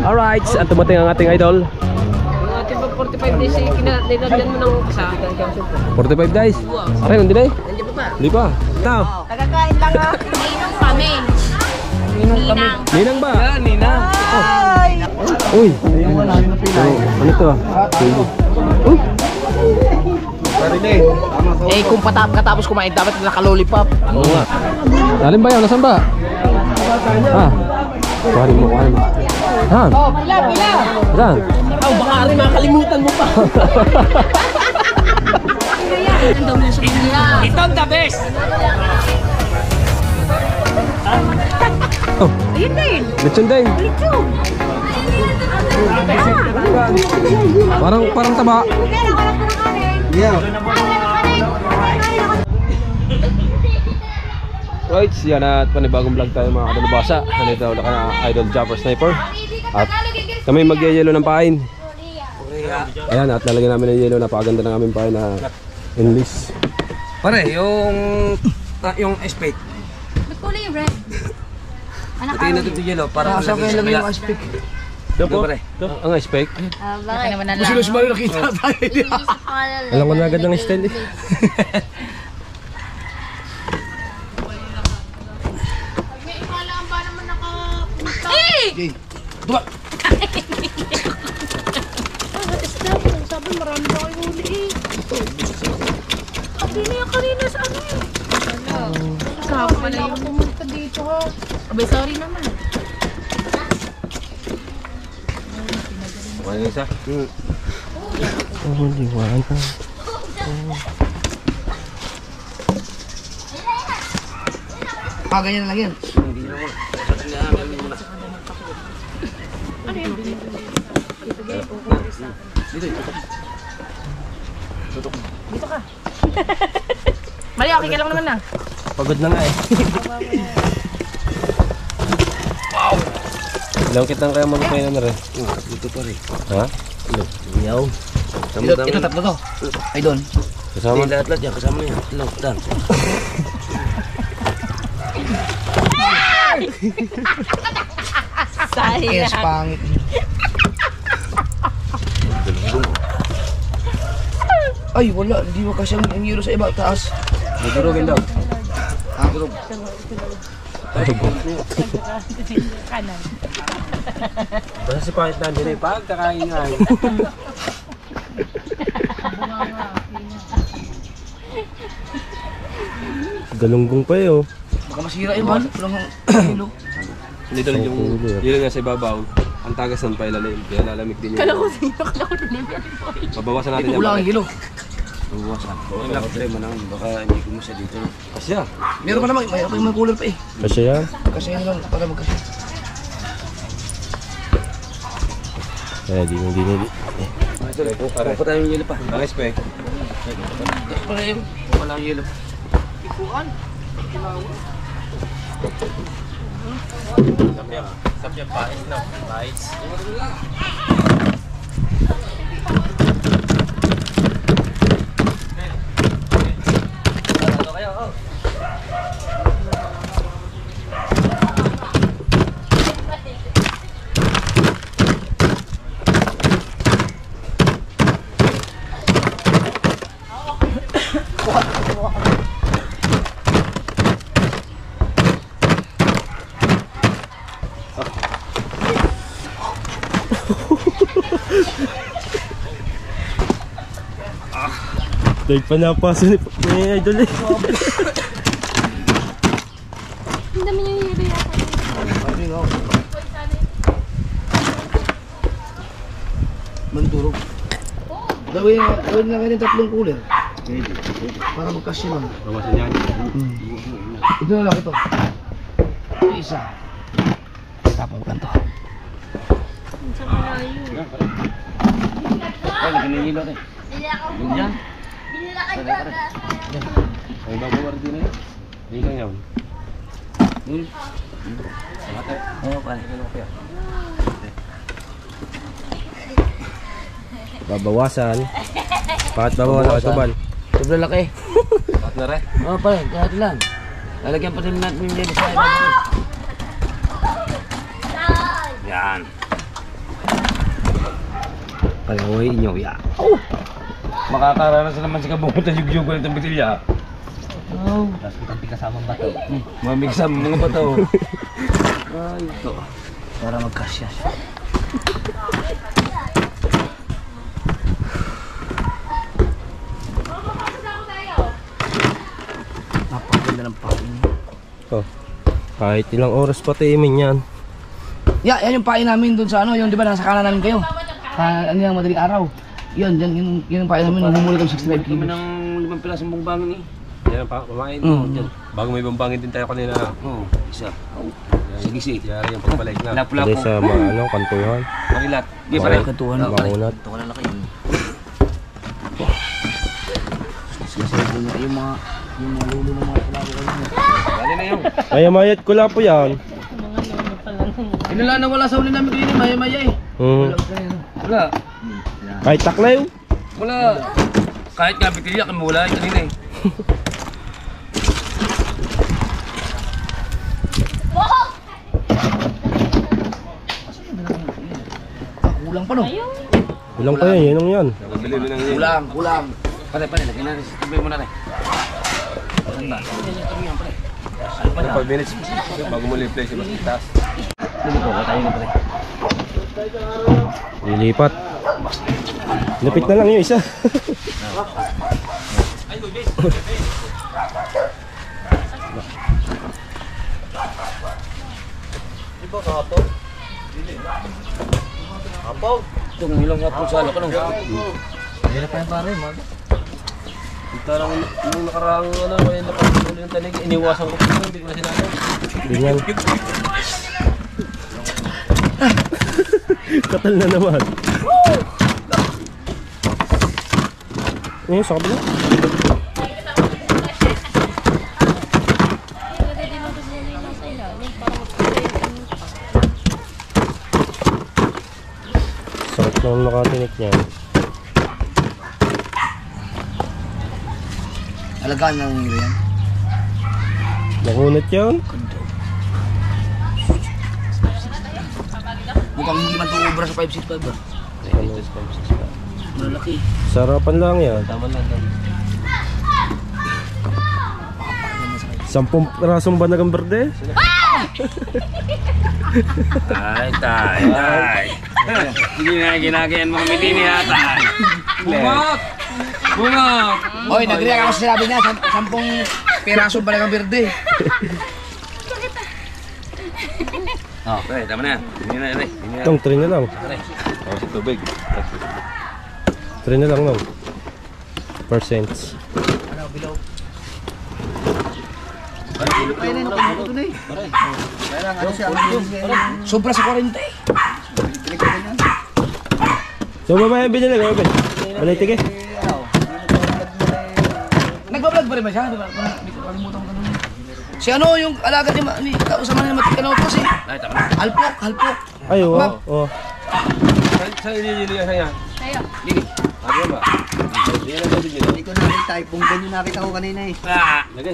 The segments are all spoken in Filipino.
Alright, at tumating ang ating idol. Yung ating 45 days, kinadagdagan mo ng isa. 45 guys. Aray, hindi na eh. Hindi pa ba? Hindi pa. Now. Tagakain lang ha. Ninong kami. Ninang. Ninang ba? Ninang. Ay! Uy. Ano to? Uy. Eh, kung katapos kumain, dapat nakalolipop. Oo nga. Alin ba yun? Nasaan ba? Kuhanin mo. Saan? Oh, pila! Saan? Oh, baka rin makalimutan mo pa. Ito ang the best. Oh. Ayun din! Lechon din. Lechon! Parang taba. Yeah. Right, yan at panibagong vlog tayo mga kadalubasa. Nandito ulit ka na Idol Jumper Sniper. At kami mag-yelo ng pain. Ayan, at lalagyan namin ng yelo. Napakaganda ng aming pain na enlist. Pare, yung spade. Ba't kulay yung red? Anak Pati na ito yelo para sabi lang yung spade. Ito po, ang spec. Baka naman na lang. Gusto mo nakita tayo. Alam ko na agad ng style eh. Okay. Dua. Sabi marami na kayo huli eh. Sabi niya kanina sa ano eh. Sabi pala yung pumunta dito ha. Abay, sorry naman. Ano yung isa? Oh, liwan. Ganyan lang yan. Dito ka. Mali, okay ka lang naman na. Pagod na nga eh. Wow! Ilang kitang kaya malupain na rin? Ito pa rin. Ha? Yaw. Ito tatlo to. Ay doon. Kasama? Lahat-lahat yan. Kasama yan. Hello, Dan. Sayang. Yes, pangit. Ay, wala. Hindi mo kasi ang yelo sa iba. Taas. Dudurugin daw. Durog. Kanan. Basta si Pangit na din eh. Pagkakain nga eh. Galunggong pa eh oh. Baka masira yung man. Walang yelo. Hindi doon yung yelo nga sa ibabaw. Ang tagas ng pailalim. Kaya lalamig din yun. Kala ko din yung Pabawasan natin yan. Wala ang yelo. Pabawasan. Try mo lang. Baka hindi ko mo siya dito. Kasya. Meron pa naman. Mayroon pa yung cooler pa eh. Kasya yan? Kasi yun lang. Para magkasya. Kaya di. Kuha tayo yung yelo pa. Ang spec. Para yung wala ang yelo. Sapya pais na. Pais. Dahil pa napasa ni Idol eh. Ang dami niya hiro yata. Mandurog. Gawin na kayo ng tatlong cooler. Para magkasya lang. Bawasan yan. Ito na lang ito. Isa. Tapos ganito. Sa malayo. Ay, nakinihilo rin. Yan. Ay, babawar din eh. Hindi lang yan. Oo, pa. Babawasan. Bakit babawasan ito ban? Sobrang laki. Bakit na rin? Oo, pa. Lahat lang. Lalagyan pa rin natin yung yelo sa iba. Yan. Kalaway inyo, ya. Makakaranas naman si kabungot na yugyug ko ng bitilya. Oh. Tapos kita kasamang bato. Mamigsam mga bato. Ay, ito. Para magkasya siya. Napakaganda ng pain. Oh. Kahit ilang oras pa tiimin yan. Yan yung pain namin dun sa ano, yung di ba nasa kanan namin kayo? Ano yung madaling araw. Yun yung pain namin, nahumuli kami 65 Kami kilos. ng 5 pirasong bumbangin eh. Yan pa, kumain. Mm. Bago may bumbangin din tayo kanina. Oo, isa. Sige, sige. Yari yung pagbalik na. Lapu-lapu. Hindi sa mga kantuhan. Marilat. Di pare. Kantuhan. Maunat. Ito ko na laki yun. Sinasabi niya yung mga lulo ng mga palago kayo. Bali na yung. Ay, mayat ko lang po yan. Inala na wala sa uli namin kanina. Maya-maya eh. Wala. Kahit taklaw. Wala. Kahit nga bitilya kami wala eh kanina eh. Kulang pa no? Ilang pa yan, yun yan. Kulang. Pare, lagyan na rin. Sabay mo na rin. 5 minutes bago mo replay si Basitas. Lilipat. Lapit na lang yung isa. Itong ilang nga po sa alak. Anong? Hindi na pa yung pare, mag. Tarang nung nakaraang ano, may napatuloy ng tanig, iniwasan ko po, hindi ko na sinabi. Ganyan. Katal na naman. Sa kabila. Sarap nang nakatinik niyan. Alagaan ng hilo yan. Nakunat yan. Mukhang hindi man ito ubra sa 565 ba? Malaki. Sarapan lang yan. Tama lang. 10 pirasong banagang berde. Ay, tay. Hindi na ginagayan mga mitini yata. Bungot! Oy, nag-react ako sa sinabi niya, 10 piraso pa lang ang berde. Oh, pre, tama na. Hindi na, pre. Itong 3 na lang. Oh, si tubig. 3 na lang no. Percents. Sobra sa 40 eh. So mamaya binili ko. Balay tige. Nagbablog ba rin ba siya? Di ba? Hindi ko kalimutan ko ganun. Si ano yung alaga ni kausama niya matikanaw po si Ay, tama na. Halpok. Ay, oo. Ma'am. Oo. Sa ilili yan saya. Tayo. Lili. Ano ba? Hindi ko nakita eh. Kung ganyan nakita ko kanina eh. Ah! Lagay.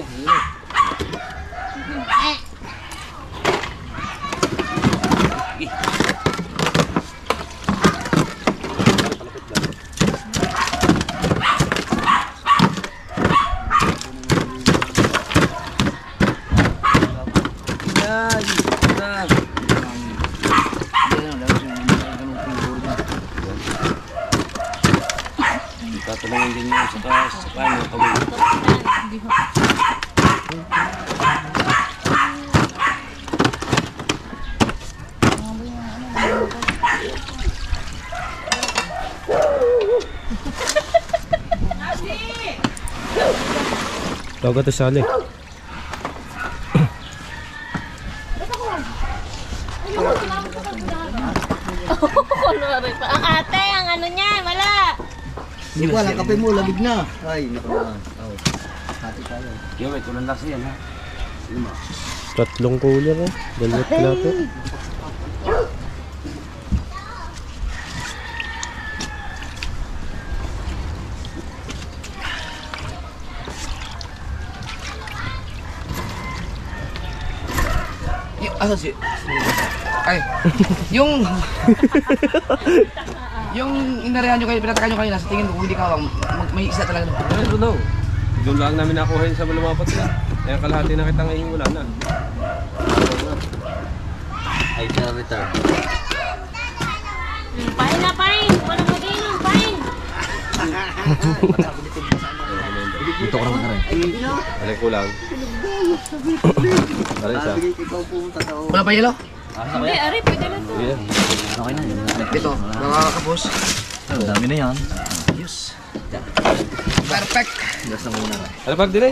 Tatulungin din yun sa paano kawin. Tawag ka sali. Kunwari pa. Ang ate, ang ano niya, wala. Hindi ko alam, kape mo, lamig na. Ay, naku na. Oh. Hati tayo. Yo, may tulan lang siya ha. 3 cooler eh. Dalawat plato. Asa si Ay, yung... yung inarehan nyo kayo, pinatakan nyo kanina, sa tingin ko kung hindi ka may isa talaga doon. I don't know. Doon lang namin nakuha yun sa lumapat na. Kaya kalahati na kita ngayon wala na. Ay, return. Pain na, pain! Walang mag-inom, pain! Dito ko naman na rin. Alay ko lang. Alay isa. Wala pa yelo? Hindi, Ari, pwede na to. Yeah. Okay na yun. Ito, nakakapos. Ang dami na yan. Yes. Perfect. Gas na muna rin. Ano pag dire?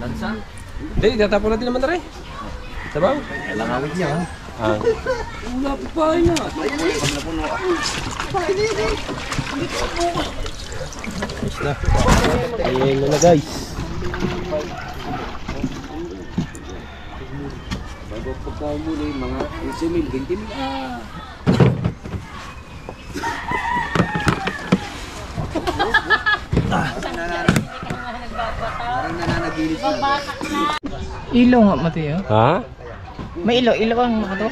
Lansa? Hindi, tatapon natin naman tara eh. Sabaw. Kailang awit niya. Ah. Wala pa pa na. Ayos na. Ayun na guys. Bago pagkamuli, mga 15,000, 20,000. Parang nananagilis na. Ilo nga, Mateo. Ha? May ilo ang makato.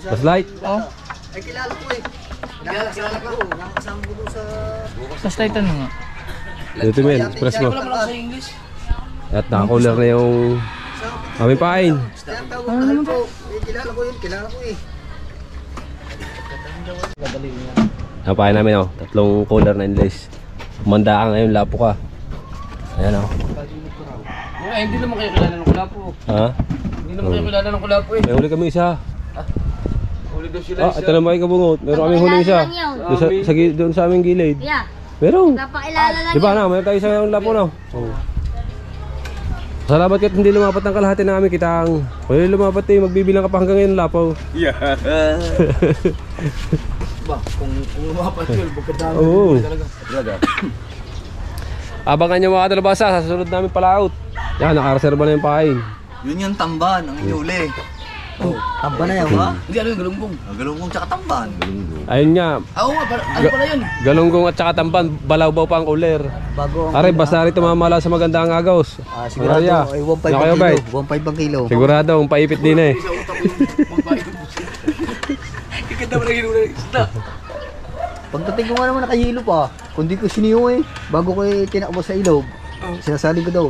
Mas light? Oh, Ay, kilala ko eh. Kilala ko. Nakakasama ko doon sa... basta ito nga. Dito men, express mo. Wala pala sa English. At nakakuler na yung aming pain. Tawag ko. Kilala ko yun. Kilala ko eh. Ang pain namin oh, tatlong cooler na inlays. Umanda ka ngayon, lapo ka. Ayan oh. Ay, hindi naman kayo kilala ng kulapo. Ha? Hindi naman kayo kilala ng kulapo eh. May huli kami isa. Huli daw sila Ah, ito naman kayo kabungot. Meron kami huli isa. Doon sa aming gilid. Yeah, Meron. napakilala lang Di ba na, mayroon tayo sa lapo na. Oh. Salamat kahit hindi lumapat ng kalahati namin kitang. Kung lumapat eh, magbibilang ka pa hanggang ngayon lapaw. Ba, kung lumapat yun, pagkadami Oo. talaga. Abangan nyo mga kadalabasa, sa susunod namin palaot. Yan, nakareserva na yung pain. Yun yung tamban, ang inyuli. Oh, tamban na yan ha? Hindi, ano yung galunggong? Ang galunggong tsaka tamban. Ayun nga, Oo nga, ano pala yun? galunggong at saka tamban, balaw-baw pa ang uler. Bago ang... Aray, basta rito mamala sa magandang agos. sigurado Araya. ay 1.5 Na kayo, ang bay? kilo. 1.5 ang kilo. Sigurado, ang paipit din eh. Ikita mo na hinula yung isda. Pagdating ko nga naman nakahilo pa. Kundi ko siniyo eh. Bago ko tinakbo sa ilog. Sinasaling ko daw.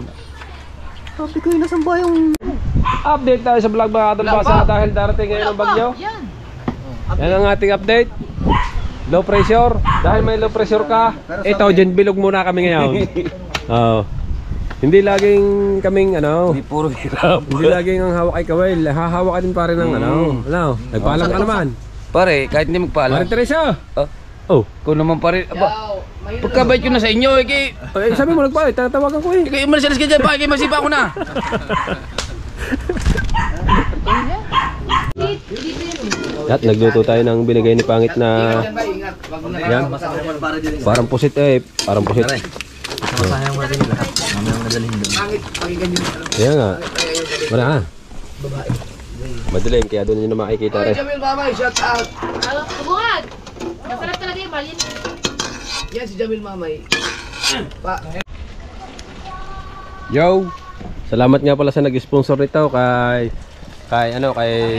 Sabi ko yun, nasan ba yung... Update tayo sa vlog mga kadalabasa dahil darating ngayon ang bagyo. Yan ang ating update. Low pressure. Dahil may low pressure ka, ito, dyan bilog muna kami ngayon. Oo. Hindi laging kaming ano, Hindi puro hirap. hindi laging ang hawak ay kawil. Hahawak ka din pare ng ano. Nagpaalam ka naman. Pare, kahit hindi magpaalam. Pare Teresa. Oh. Kung naman pare... Pagkabait ko na sa inyo, iki. Eh, sabi mo nagpaalam, tatawagan ko eh. Iki, umalis ka dyan, iki, masipa ko na. At nagluto tayo ng binigay ni Pangit na yan. Parang pusit eh, parang pusit. Masayang mo natin yung lahat. Mamaya ang nadalhin doon. Kaya nga. Wala na. Madilim, kaya doon nyo na makikita rin. Jamil Mamay, shout out. Kabungad! Masarap talaga yung balin. Yan si Jamil Mamay. Yo! Salamat nga pala sa nag-sponsor nito kay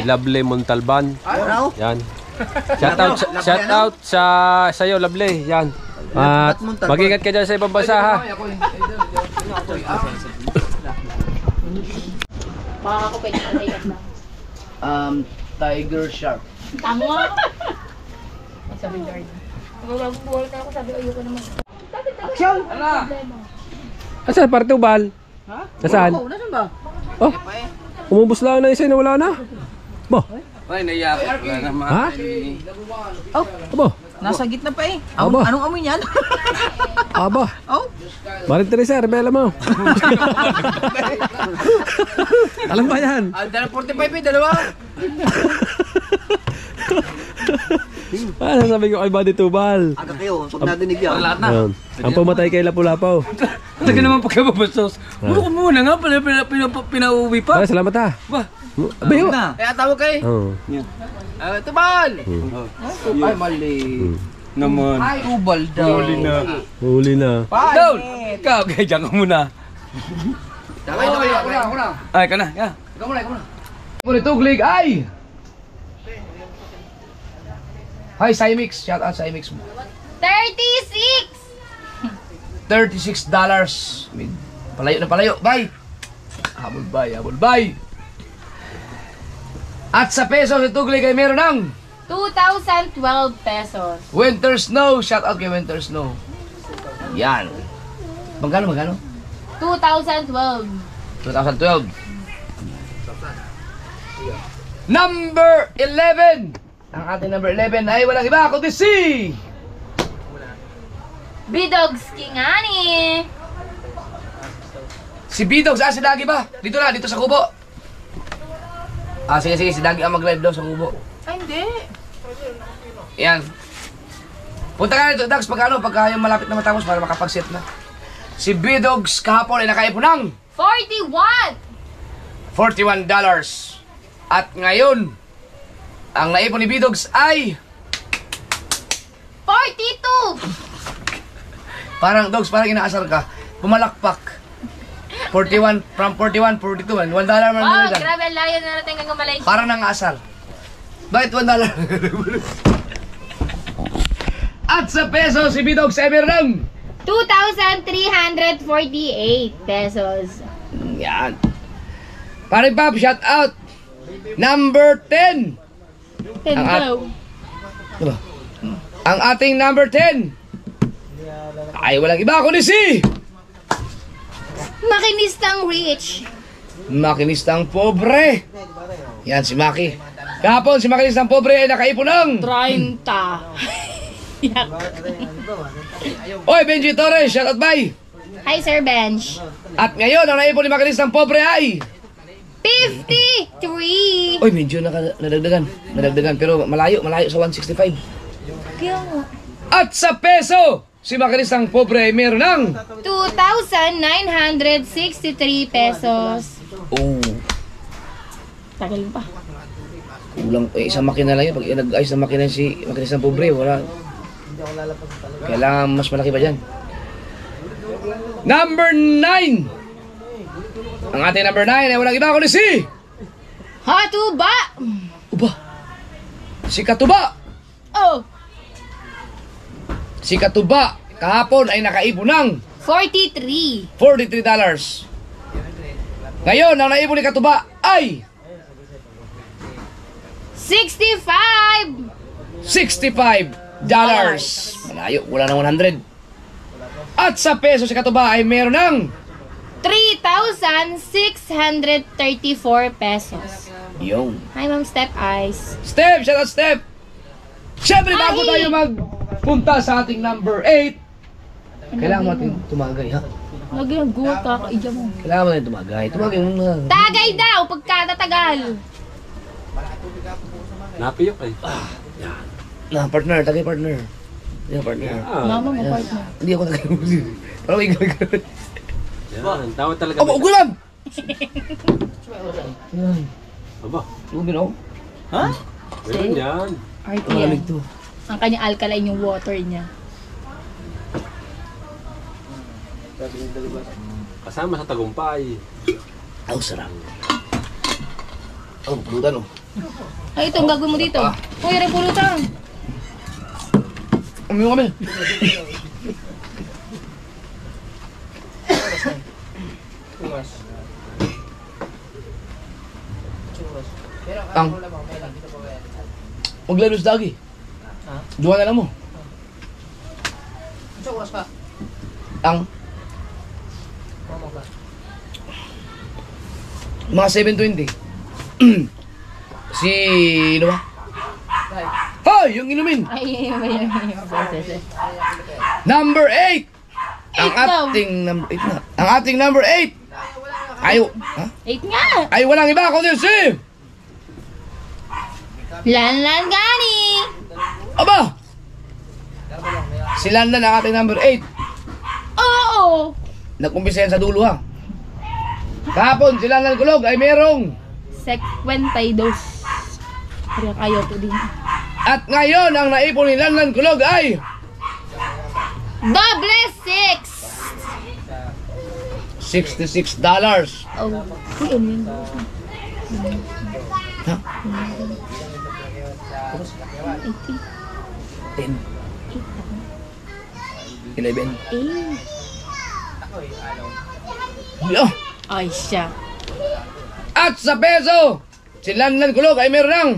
Lovely Montalban. Yan. Shout out sa iyo Lovely. Yan. At mag-ingat ka dyan sa ibang bansa ha. Baka ako pwede ka na. Tiger Shark. Tama! Sabi guard. Magbubuhal ka ako, sabi ayoko naman. Action! Asan? Parte ubal? Ha? Nasaan? Nasaan ba? Oh, umubos lang na isa na wala na. Bo? Ay, naiyak. Wala naman. Ha? Oh, abo. Nasa gitna pa eh. Aba. Anong amoy niyan? Aba. Oh. Maring Teresa, rebela mo. Alam ba yan? Dala 45 eh, dalawa. Ah, sabi ko kay Buddy Tubal. Aga kayo, pag nadinig yan. Lahat na. Ayan. Ang pumatay kay Lapu-Lapaw. Talaga naman pagkababastos. Muro ko muna nga, pinauwi pa. Ay, salamat ha. Ba? Abayo. Kaya tawag kayo. Oh. Tubal! Ay, mali. Naman. Ay, ubal daw. Huli na. Down! Ikaw, kaya dyan ka muna. Ako na. Ay, ka na. Yeah. Ikaw muna. Tuglig ay! Hi, Cymix. Shout out Cymix. 36! $36. Palayo na palayo. Bye! Habol bye, habol bye. At sa peso, si Tugley kay meron ng 2,012 pesos. Winter Snow. Shout out kay Winter Snow. Yan. Magkano? 2,012. 2012. Number 11. Ang ating number 11 ay walang iba kundi si Bidogs Kingani. si Bidog. Si Dagi ba? Dito na, dito sa kubo. Sige, si Dagi ang mag-live daw sa kubo. Ay, hindi. Yan. Punta ka na dito, Dags, pagka yung malapit na matapos para makapag-set na. Si Bidogs kahapon ay nakaipon ng 41! $41. At ngayon, ang naipon ni Bidogs ay 42! parang inaasar ka. Pumalakpak. 41, from 41, 42. $1 man Oh, lang. grabe, ang layo na natin hanggang Malaysia. Parang nangasar. Bakit $1? At sa peso, si Bidogs ay meron ng 2,348 pesos. yan. Pare Pop, shout out. Number 10. Ang diba? Ang ating number 10 ay walang iba kundi si Makinistang Rich. Makinistang Pobre. Yan si Maki. Kahapon si Makinistang Pobre ay nakaipon ng 30. Oy, Benji Torres, shout out bye. Hi, Sir Bench. At ngayon ang naipon ni Makinistang Pobre ay 53. oy, medyo nadagdagan pero malayo sa 165. Kaya nga. At sa peso si Makinistang Pobre ay meron ng 2,963 pesos. oh, Tagal pa. kulang isang makina lang yun. Pag nag-ayos ng makina si Makinistang Pobre, wala. Kailangan mas malaki pa dyan. Number 9. Ang ating number 9 ay walang iba kundi si Hatuba! Uba. Si Katuba. Oh, Si Katuba kahapon ay nakaipon ng 43. $43. Ngayon, ang naipon ni Katuba ay 65. $65. Malayo, wala na 100. At sa peso si Katuba ay meron ng 3,634 pesos. yung Hi, Ma'am Step Eyes. Step, shout out Step. Siyempre, bago Ay! tayo magpunta sa ating number 8, kailangan natin tumagay, ha? Lagi ang guwa ka, kaidya mo. Kailangan natin tumagay. Tumagay mo na. Tagay daw, pagkatatagal. Napiyok eh. Na, partner, tagay partner. Yan, partner. Mama mo, partner. Hindi ako tagay mo. Parang may gagawin. Yan, tawad talaga. Aba, ugulan! Aba, Ugin ako. Ha? meron yan. Arte Malamig yan. to. Ang kanyang alkaline yung water niya. Kasama sa tagumpay. Aw, sarap. Ang pulutan, oh. Ay, ito, ang gagawin mo dito. Uy, rin pulutan. Umiyo kami. Ang maglalos dagi. Duwa na lang mo. Ang mga 7:20. Sino ba? Hoy, yung inumin. Ay, Number 8. Ang Eight daw. ating number 8 na. Ang ating number 8. Ayo, ha? 8 nga. Ay walang iba kundi si Lanlan Gani. Aba! Si Landan ang ating number 8. Oo. Nag-umpisa yan sa dulo, ha? Kahapon, si Landan Kulog ay merong. 52. Kaya kayo to din. At ngayon, ang naipon ni Landan Kulog ay Double 6. $66. Oh. Uy, ano yun? Ha? 80. 10. 11. Yeah. Ay, siya. At sa peso, si Lanlan Kulog ay meron ng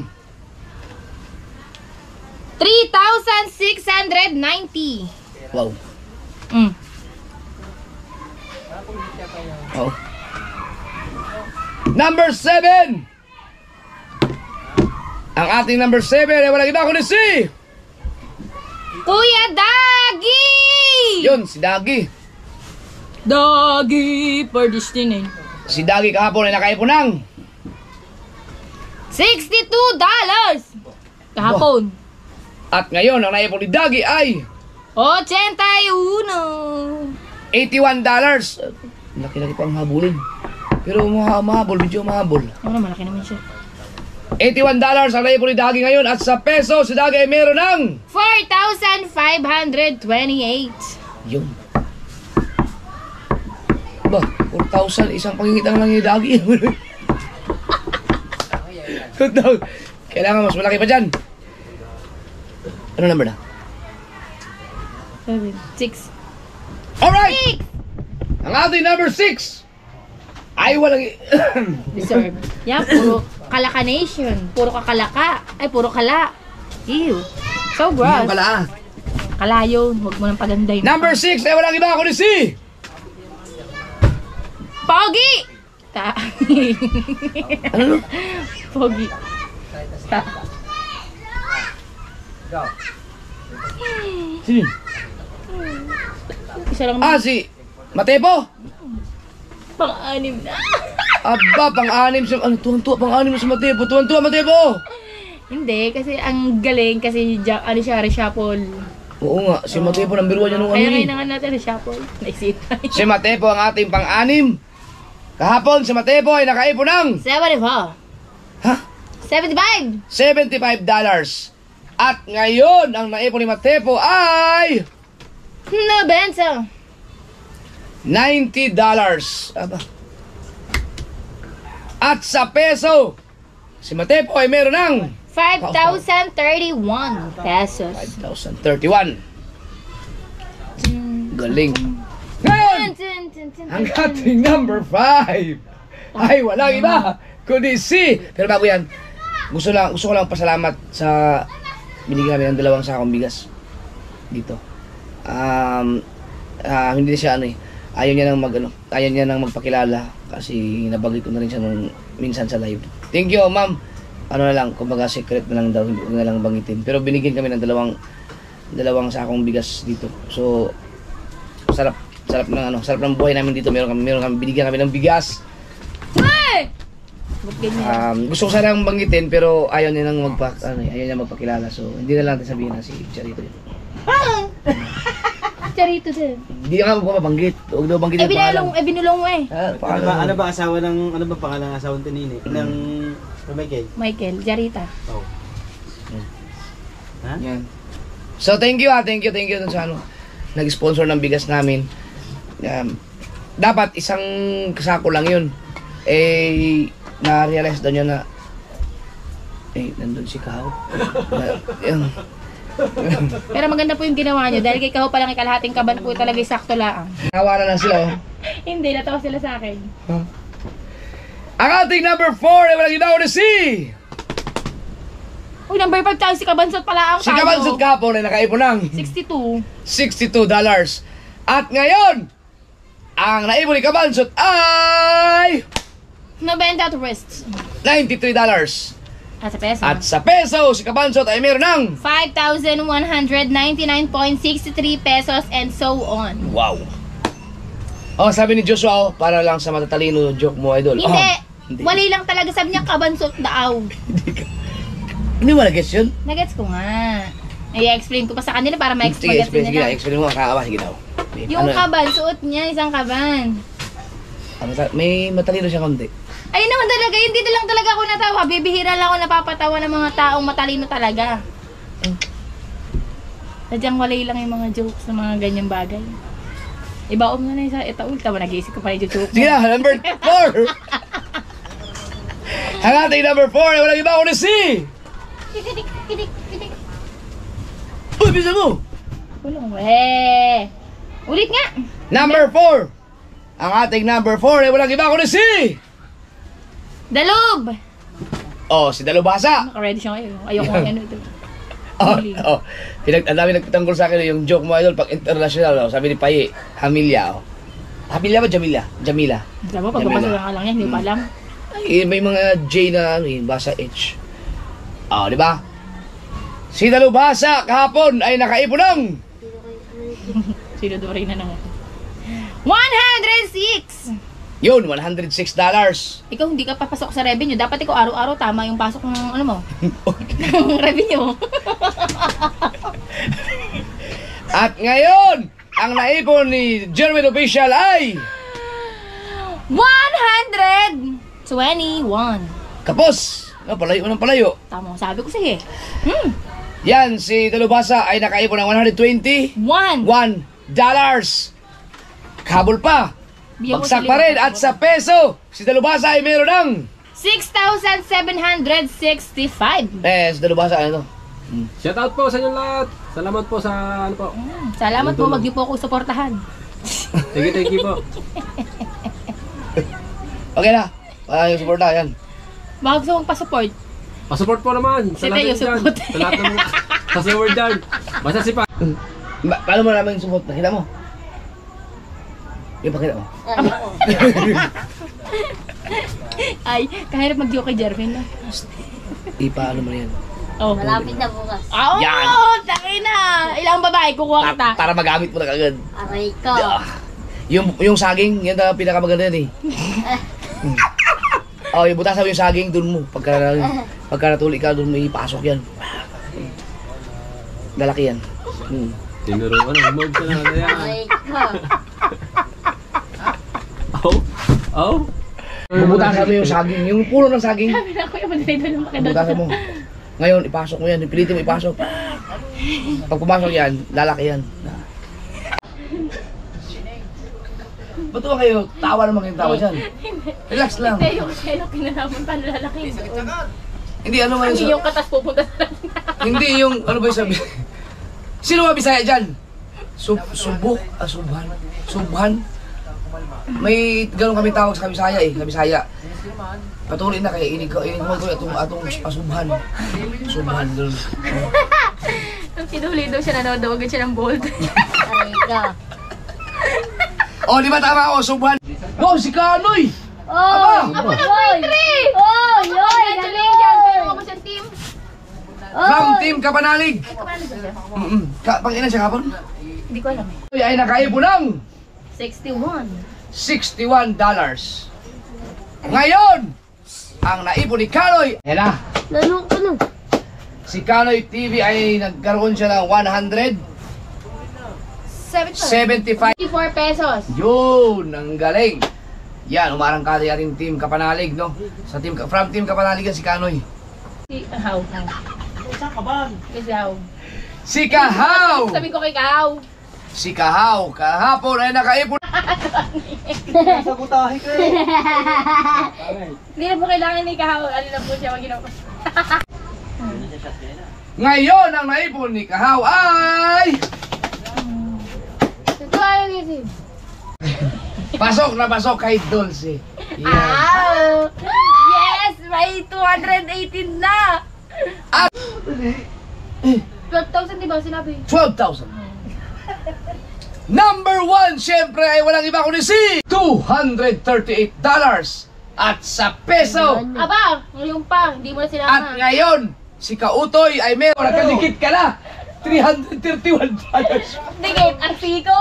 3,690. wow. Mm. Oh. Number 7. Ang ating number 7 ay walang iba kundi si Kuya Dagi! yun, si Dagi. Dagi for destiny. Si Dagi kahapon ay nakaipon ng $62 kahapon. at ngayon ang naipon ni Dagi ay 81. $81. Laki-laki pang habulin. Pero mahabol, medyo mahabol. Ano, malaki naman siya. $81 ang naipon ni Dagi ngayon at sa peso si Dagi ay meron ng 4,528. yun. Ba, 4,000 isang pangingitang lang ni Dagi. Kailangan mas malaki pa dyan. Ano number na? 7, 6. Alright! Ang ating number 6 ay walang Deserve. Yan, puro kalaka nation. Puro kakalaka. Ay, puro kala. Ew. So gross. pala. Kala yun. Huwag mo nang paganday. Number 6 ay walang iba kundi si Pogi! ano? Pogi. Sino? Isa lang Si Matepo. pang-anim na. Aba, pang-anim sa tuwan-tuwa, pang-anim sa Matepo. Tuwan-tuwa, Matepo. Hindi, kasi ang galing kasi ano siya, reshuffle. Oo nga, si Matepo number 1 yan nung Kaya ano ngayon eh. na nga natin reshuffle. Naisita. Si Matepo ang ating pang-anim. Kahapon si Matepo ay nakaipon ng 74. ha? 75. $75. At ngayon, ang naipon ni Matepo ay Nabenta. $90. Aba. At sa peso, si Matepo ay meron ng 5,031 pesos. 5,031. Galing. Ngayon, ang ating number 5 ay walang iba kundi si. Pero bago yan, gusto ko lang pasalamat sa binigyan namin ng 2 sakong bigas dito. Hindi siya ano eh. Ayaw niya nang magpakilala kasi nabanggit ko na rin siya nung minsan sa live. Thank you, ma'am. Ano na lang, kumbaga secret na lang daw, hindi ko na lang banggitin. Pero binigyan kami ng dalawang sakong bigas dito. So sarap ng buhay namin dito. Meron kami binigyan kami ng bigas. Hey! Ba't ganyan? Gusto ko sanang banggitin pero ayaw niya magpakilala. So hindi na lang natin sabihin na si Charito yun. Charito din. Hindi ka magpapabanggit. Huwag daw banggitin ang pangalan. Binulong mo eh. Ano ba asawa ng, ano ba pangalan ng asawa ng Tinini? Ng Michael? Michael, Jarita. Oh. Ha? Yan. So thank you dun sa nag-sponsor ng bigas namin. Dapat isang sako lang yun. Na-realize daw niya na nandun si Kao. Pero maganda po yung ginawa nyo dahil kay Kaho pa lang ikalahating kaban po talaga sakto lang. Nawanan lang sila. Hindi, natawa sila sa akin. Ang ating number 4 ay walang iba kundi si Uy, number 5 tayo si Kabansot pala ang si Kabansot kahapon ay nakaipon ng 62. $62. At ngayon, ang naipon ni Kabansot ay Nabenta at wrist. $93. At sa peso. At sa peso, si Kabansot ay meron ng 5,199.63 pesos and so on. wow. Sabi ni Joshua, para lang sa matatalino joke mo, idol. Hindi. Wali lang talaga sabi niya Kabansot daw. Hindi mo na-guess yun? Nagets ko nga. I-explain ko pa sa kanila para Sige, ma-explain sige nila. explain mo. Sige daw. Yung kaban, suot niya, isang kaban. May matalino siya konti. Ayun naman talaga, hindi na lang talaga ako natawa. Bibihira lang ako napapatawa ng mga taong matalino talaga. Sadyang walay lang yung mga jokes ng mga ganyang bagay. Ibaom na na yung sa itaul. Tama, nag-iisip ko pa yung joke mo. Sige na, number 4! Ang ating number 4 ay walang iba kundi si Kidik. bisa mo! Kulong. Ulit nga. Number 4. Ang ating number 4 ay walang iba kundi si... Dalob. Oh, si Dalubhasa. Naka-ready siya ngayon. Ayoko ng ano ito. Oh. Ang dami nagtanggol sa akin yung joke mo idol pag international. Oh. Sabi ni Paye, Hamilya. Oh. Hamilya ba? Jamila? Jamila. Alam mo, pagbabasa Jamila. lang lang yan, hindi pa alam. Ay, may mga J na ano eh, basa H. Oh, di ba? Si Dalubhasa kahapon ay nakaipon ng Sino do rin na naman. 106! yun, $106. Ikaw hindi ka papasok sa revenue. Dapat ikaw araw-araw tama yung pasok ng ano mo. Ng revenue. At ngayon, ang naipon ni Jerwin Official ay 121! kapos. No, palayo ng palayo. Tama, sabi ko sige. Yan, si Dalubhasa ay nakaipon ng $121. Kabol pa. Bigyan ko Bagsak sa pa rin. lima. At sa peso, si Dalubhasa ay meron ng 6,765. si Dalubhasa ano to? Shout out po sa inyong lahat. Salamat po sa ano po. Salamat po, mag po ako suportahan. Thank you po. Okay na. Yung suporta, yan. Baka gusto mong pa-support. Pa-support po naman. Sa Sino lahat yung dyan. support? Sa lahat ng sa server dyan. Basta si Pa. Paano mo namin yung support? Nakita mo? Yung pakita mo? Ay, kahirap mag-joke kay Jervin na. Ipaano mo na yan? Oh. Malapit na bukas. Oo! Yan. Taki na! Ilang babae kukuha kita. Para magamit mo na kagad. Aray ko. Yung saging, yan ang pinakamaganda yan eh. Oh, yung butasan mo yung saging, dun mo. Pagka natuli ka, dun mo ipasok yan. Lalaki yan. Tinuruan. Move ka na kaya. Aray ko. Oh. Bubutasan mo yung saging, yung puno ng saging. Sabi na ko yung madalay doon ng makidot. Bubutasan mo. Ngayon, ipasok mo yan. Pilitin mo ipasok. Pag pumasok yan, lalaki yan. Ba't ba kayo? Tawa naman kayong tawa dyan. Relax lang. Hindi, yung sa'yo kinalaman pa lalaki doon. Hindi, ano man Hindi yung... yung katas pupunta sa Hindi yung... Ano ba yung sabi? Sino ba Bisaya dyan? Subok? Subhan? Subhan? May ganun kami tawag sa Bisaya eh. Sa Bisaya. Patuloy na kayo. Inig mo ito atong asubhan. Subhan. Ganun. Nung kinuli daw siya, nanodogan siya ng bold. Aray ko. Oh, di ba tama ako? Subhan. Wow, si Kanoy! Oh! Aba! Yoy! Oh! Yoy! Congratulations! Kayo mo ba siyang team? From Team Kapanalig. Pag-ilan siya kapon? Hindi ko alam eh. Ay nakaipon ng 61. $61. Ngayon, ang naipon ni Kanoy, yan na. Lalo ko nun. Si Kanoy TV ay nagkaroon siya ng 175. 54 pesos. Yun, ang galing. Yan, umarangkada yan yung Team Kapanalig, no? From Team Kapanalig yan si Kanoy. Si How. Kasi How. Si Kahaw! Sabi ko kay How. Si Kahaw, kahapon ay nakaipon. Sa butahe ka eh. Hindi na po kailangan ni How. Ano na po siya, wag ginawa. Ngayon, ang naipon ni Kahaw ay... Ito ayaw yun. Pasok na pasok kay Dulce. Yan. Wow! Yes! May 218 na! At 12,000 di ba sinabi? 12,000. Number 1, syempre ay walang iba kundi si $238. At sa peso. Aba! Ngayon pa, hindi mo na At sinama. ngayon, si Kautoy ay meron. Nakadikit ka na. $331. Dikit, ang siko!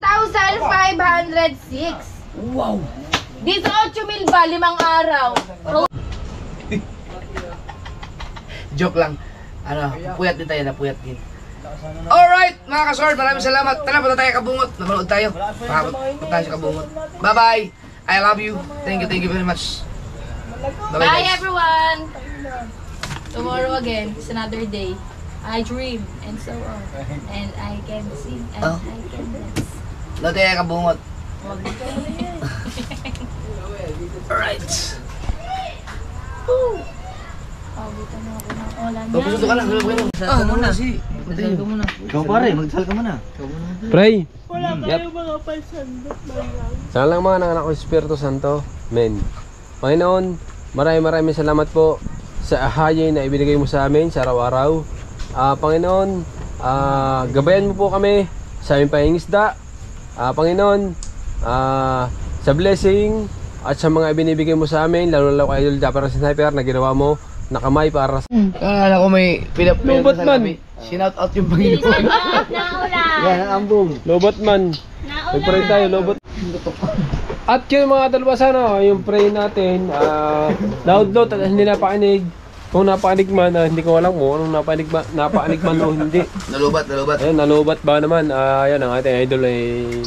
1,506. Wow. 18,000 ba? 5 araw. Joke lang. Ano, puyat din tayo, napuyat din. Alright, mga kasord, maraming salamat. Tara, punta tayo Kabungot. Nanonood tayo. Punta tayo sa Kabungot. Bye-bye. I love you. Thank you very much. Bye-bye, Bye guys. everyone! Tomorrow again, it's another day. I dream and so on. And I can sing and Oh. I can dance. Punta tayo Kabungot. Alright. Oh, buta na ako ng ulan. Pupunta ka na. Ah, muna si... Dasal ka muna. Ikaw pare, magdasal ka muna. Pray. Wala kayong mga pansandot ba yan? Sana lang mga nanganak ko Espiritu Santo. Amen. Panginoon, maraming salamat po sa ahayin na ibinigay mo sa amin sa araw-araw. Panginoon, gabayan mo po kami sa aming pahingisda. Panginoon, sa blessing at sa mga ibinibigay mo sa amin, lalo kay Idol Japper Sniper na ginawa mo na kamay para sa... Kala ko may Lobot man. Sinout out yung Panginoon. Yan ang ambong. Lobot man. Nagpray tayo, lobot. At yung mga dalbasa na, yung pray natin, loud at hindi napakinig. Kung napakinig man, hindi ko alam mo anong napakinig man o hindi. Nalubat. Ayun, nalubat ba naman? Ayan, ang ating idol ay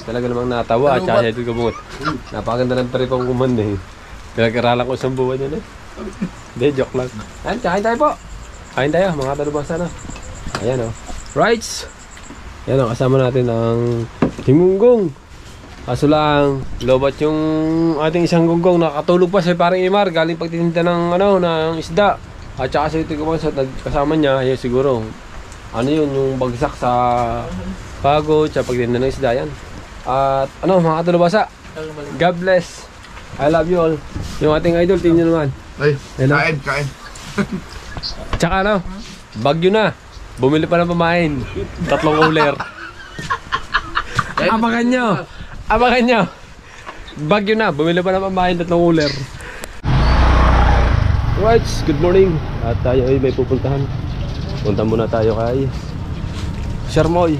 talaga namang natawa. At saka idol kabungot. Napakaganda ng trip ang kumanda eh. Pinag-aralan ko isang buwan yun eh. Hindi, joke lang. Ayan, kain tayo po. Kain tayo, mga dalbasa na. Ayan o. Rights! Ayan o, kasama natin ang Timunggong. Kaso lang, lobat yung ating isang gunggong. Nakatulog pa siya parang Imar. Galing pagtitinda ng, ng isda. At saka sa ito kasama niya, yun siguro. Ano yun, yung bagsak sa pagod, sa pagtitinda ng isda yan. At mga katulubasa. God bless. I love you all. Yung ating idol, team nyo naman. Ay, Hello? kain. Tsaka bagyo na. Bumili pa ng pamain. 3 cooler. Abangan nyo. Bagyo na. Bumili pa ng pamain. 3 cooler. Right, good morning. At tayo ay may pupuntahan. Punta muna tayo kay Shermoy.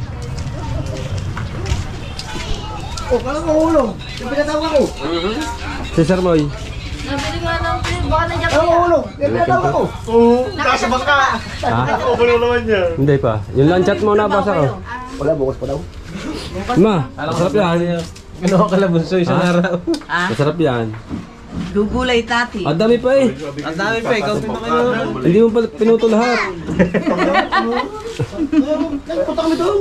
Kala ko hulong. Yung pinatawag ko. Si Shermoy. Nabili nga ng pin, baka nandiyan Kala ko hulong. Yung pinatawag ko. Nasa bangka. Ha? Ako naman yan. Hindi pa. Yung lang chat mo nabasa ko. Wala, bukas pa daw. Ma, masarap yan. Gano'n ka lang bunso isang araw. Masarap yan. Gugulay tati. Ang dami pa eh. Ang dami pa, ikaw pinakain. Hindi mo pa pinuto lahat. Punta kami doon.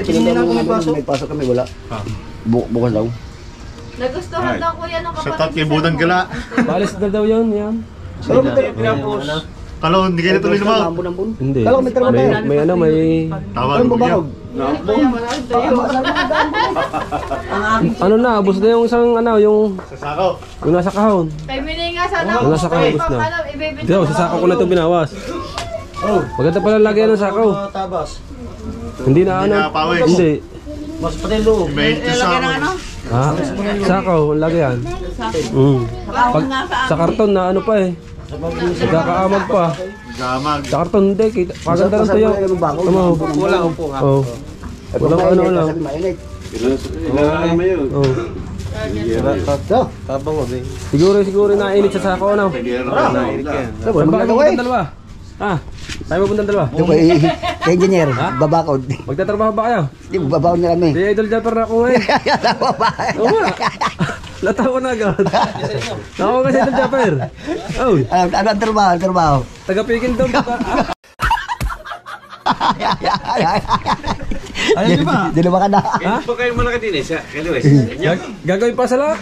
Tinignan ko may pasok kami, wala. Bukas daw. Nagustuhan daw ko yan ng Sa kapatid. tatli budang gala. Balis na daw yun. Yan. Kala hindi kayo natuloy naman. Ambon. Hindi. Kala ko may trabaho tayo. May Tawag Anong mo babawag? ubos na yung isang yung Sa sakaw. yung nasa kahon. Kay Mini nga sana. Yung nasa kahon ubos na. Ibibenta Hindi sa sako ko na ito binawas. Maganda pala lagyan ng sakaw. Tabas. Hindi na Hindi na pawis. Hindi. Mas pati loob. May ito sa Ha? Sakaw, ang lagyan. Pag, sa karton na pa eh. Nagkakaamag pa. gamag. Sa karton hindi. Paganda ng tuyo. Tama. Walang upo ha. Oo. Walang lang. Mainit. Oo. Siguro nainit sa sako Saan ba kayo pupunta dalawa? Tayo pupunta dalawa? Ito kay engineer, babakod. Magtatrabaho ba kayo? Hindi, babakod na kami. Di Idol Japper na ako ngayon. Oo nga. Latawa na agad. Ako kasi Idol Japper. Oh, Ano ang trabaho? taga-pigil daw. Ayun di ba? Di ba ka na? Pa kayo muna katinin siya, Luis. Gagawin pa sala.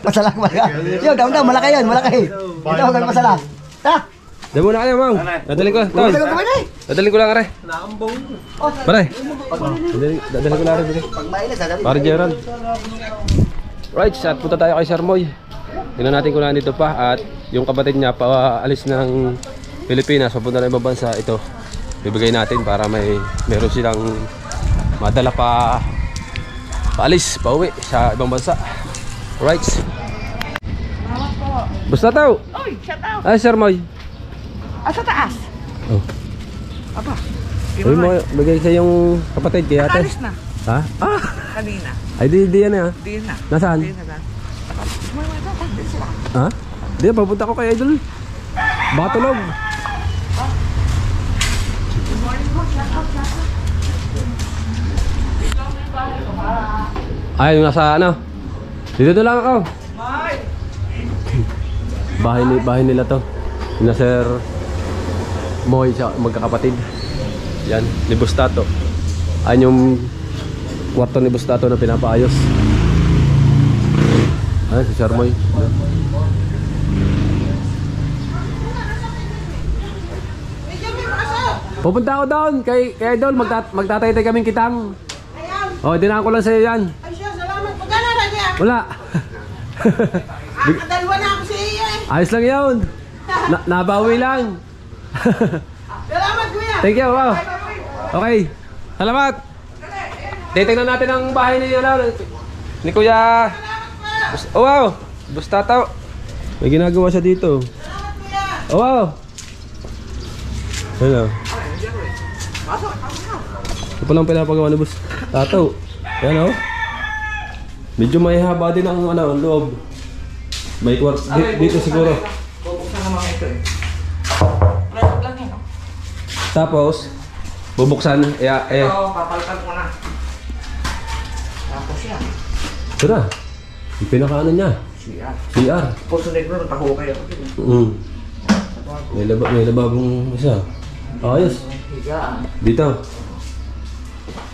Pasalak ba ka? Yo, daw malaki yan, malaki. Ito, huwag pasalak. Ha? Diyan muna kayo, ma'am. Dadaling ko. Tol. Dadaling ko lang, are. Pare. Dadaling ko lang, are. Pag mainit, sasabi. Pare Gerald. Right, at punta tayo kay Shermoy. Tingnan natin kung nandito pa at yung kapatid niya paalis ng Pilipinas, papunta na ibang bansa. Ito, bibigay natin para meron silang madala paalis, pauwi sa ibang bansa. Right. Basta tao. Oy, shut up. Ay, Shermoy. Sa taas. Oh. Aba. Uy, mo bigay sa yung kapatid kay ate. Alis na. Ha? Kanina. Ay di yan eh. Di na. Nasaan? Di na. Ha? Di, papunta ko kay Idol. Baka tulog. Ay, yung nasa dito lang ako. Bahay nila to. Yung na Sir Moy sa magkakapatid. Yan, ni Bustato. Ayun yung kwarto ni Bustato na pinapaayos. Ay, si Sir Moy. Pupunta ako doon kay Idol, magtataytay kaming kitang. Oh, dinaan ko lang sa'yo yan. Ay siya, salamat. Magkano na niya? Wala. Dalawa na ako sa iyo eh. Ayos lang yun. Nabawi lang. Salamat kuya. Thank you, wow. Okay, salamat. Titignan natin ang bahay ni Kuya. Oh wow, Bustataw. May ginagawa siya dito. Oh wow. Hello. Ito pa lang pinapagawa ni Bustataw. Yan oh. Medyo may haba din ang ang loob. May kwarto dito siguro. Tapos bubuksan, papalitan ko na. Tapos yan. ito na. Yung pinakaano niya. CR. Puso negro, nataho kayo. May lababong isa. Ayos. Dito.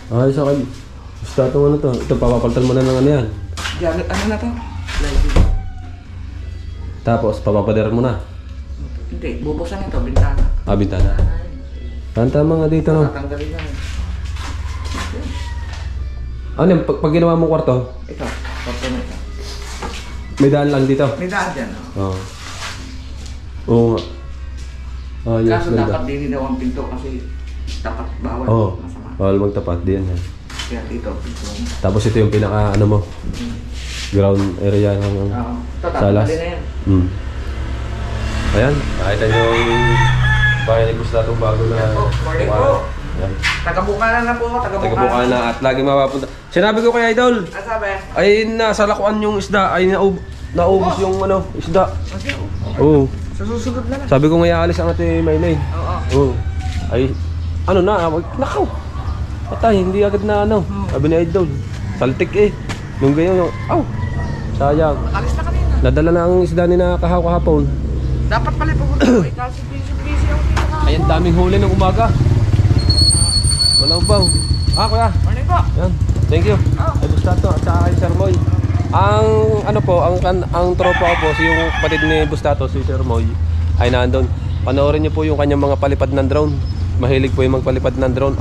Ayos ako. Gusto ito ano to. Ito papapalitan mo na ng ano yan. Ano na to? Tapos papapader mo na. Hindi, bubuksan ito, bintana. Bintana. Tama nga dito no. Tatanggalin na. Ano yung pag ginawa mo kwarto? Ito, kwarto na ito. May daan lang dito. May daan dyan. Oo. Oo nga. Ayos. Kaso dapat din daw ang pinto kasi tapat bawal. Oo. Masama. Bawal magtapat din. Kaya dito, pinto. Tapos ito yung pinaka ano mo. Ground area ng Oo. salas. Tatanggalin na yan. Ayan, nakita nyo yung bahay ni Gustato bago na morning po. Ayan. Tagabukanan na po ako, Tagabukan na at lagi mapapunta. Sinabi ko kay Idol, Ano sabi? ay nasa lakuan yung isda, ay naubos yung ano, isda. Oo. Sa susunod na lang. Sabi ko nga aalis ang ate Maylay. Oo. Ay, ano na, nakaw. Patay, hindi agad na ano. Sabi ni Idol, saltik eh. Nung ganyan, sayang. Alis na kanina. Nadala na ang isda ni na kahapon. Dapat pala pupunta ko. Kasi busy ako dito ka. Ayan, daming huli ng umaga. Walang baw. Kuya. Morning po. Yan. Thank you. Ay Bustato at saka kay Sir Moy. Ang ano po, ang tropa ko po, yung kapatid ni Bustato, si Sir Moy, ay nandun. Panoorin niyo po yung kanyang mga palipad ng drone. Mahilig po yung magpalipad ng drone.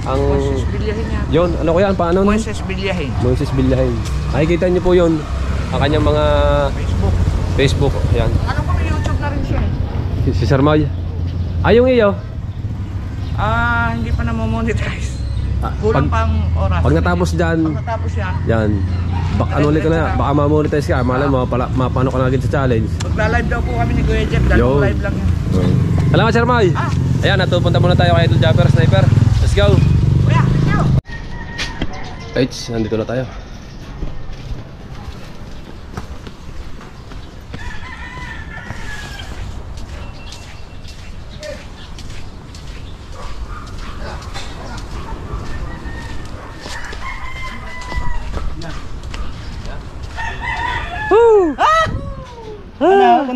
Moises Bilyahin yan. Yon, ano ko yan? Paano? Moises Bilyahin. Moises Bilyahin. Nakikita niyo po yon. Ang kanyang mga Facebook. Yan. Ano ko, may YouTube na rin siya eh. Si Sir Moy. Yung iyo. Hindi pa na-monetize. Kulang pang oras. Pag natapos dyan, Pag natapos yan, yan. Ano ulit ka na, baka ma-monetize ka. Malay mo, mapano ka na agad sa challenge. magla-live daw po kami ni Kuya Jeff. Dalawang live lang yan. Salamat Sir Moy. Ayan, natupunta muna tayo kay Idol Japper Sniper. Let's go. Kuya, thank you. Nandito na tayo.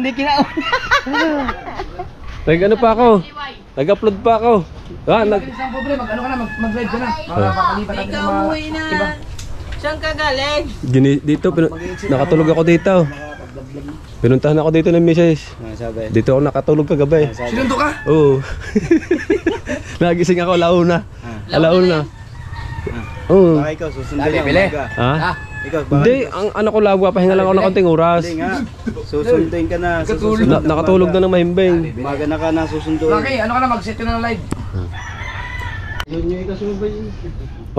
Kundi kinaon. Nag-ano pa ako? Nag-upload pa ako. Isang pobre, mag-ano ka na, mag-live ka na. Makakalipat natin yung mga iba. Saan ka galing? Dito, nakatulog ako dito. Pinuntahan ako dito ng Mrs. Dito ako nakatulog kagabi. Sinundo ka? Oo. Nagising ako alauna. Alauna. Oo. Baka ikaw susunod lang umaga. Ha? Ikaw, baka Hindi, ang ano ko lagwa, pahinga lang ako ng konting oras. hindi nga. Susunduin ka na. Nakatulog na ng mahimbing. Umaga na ka na susunduin. Laki, ano ka na, mag-set ka na ng live.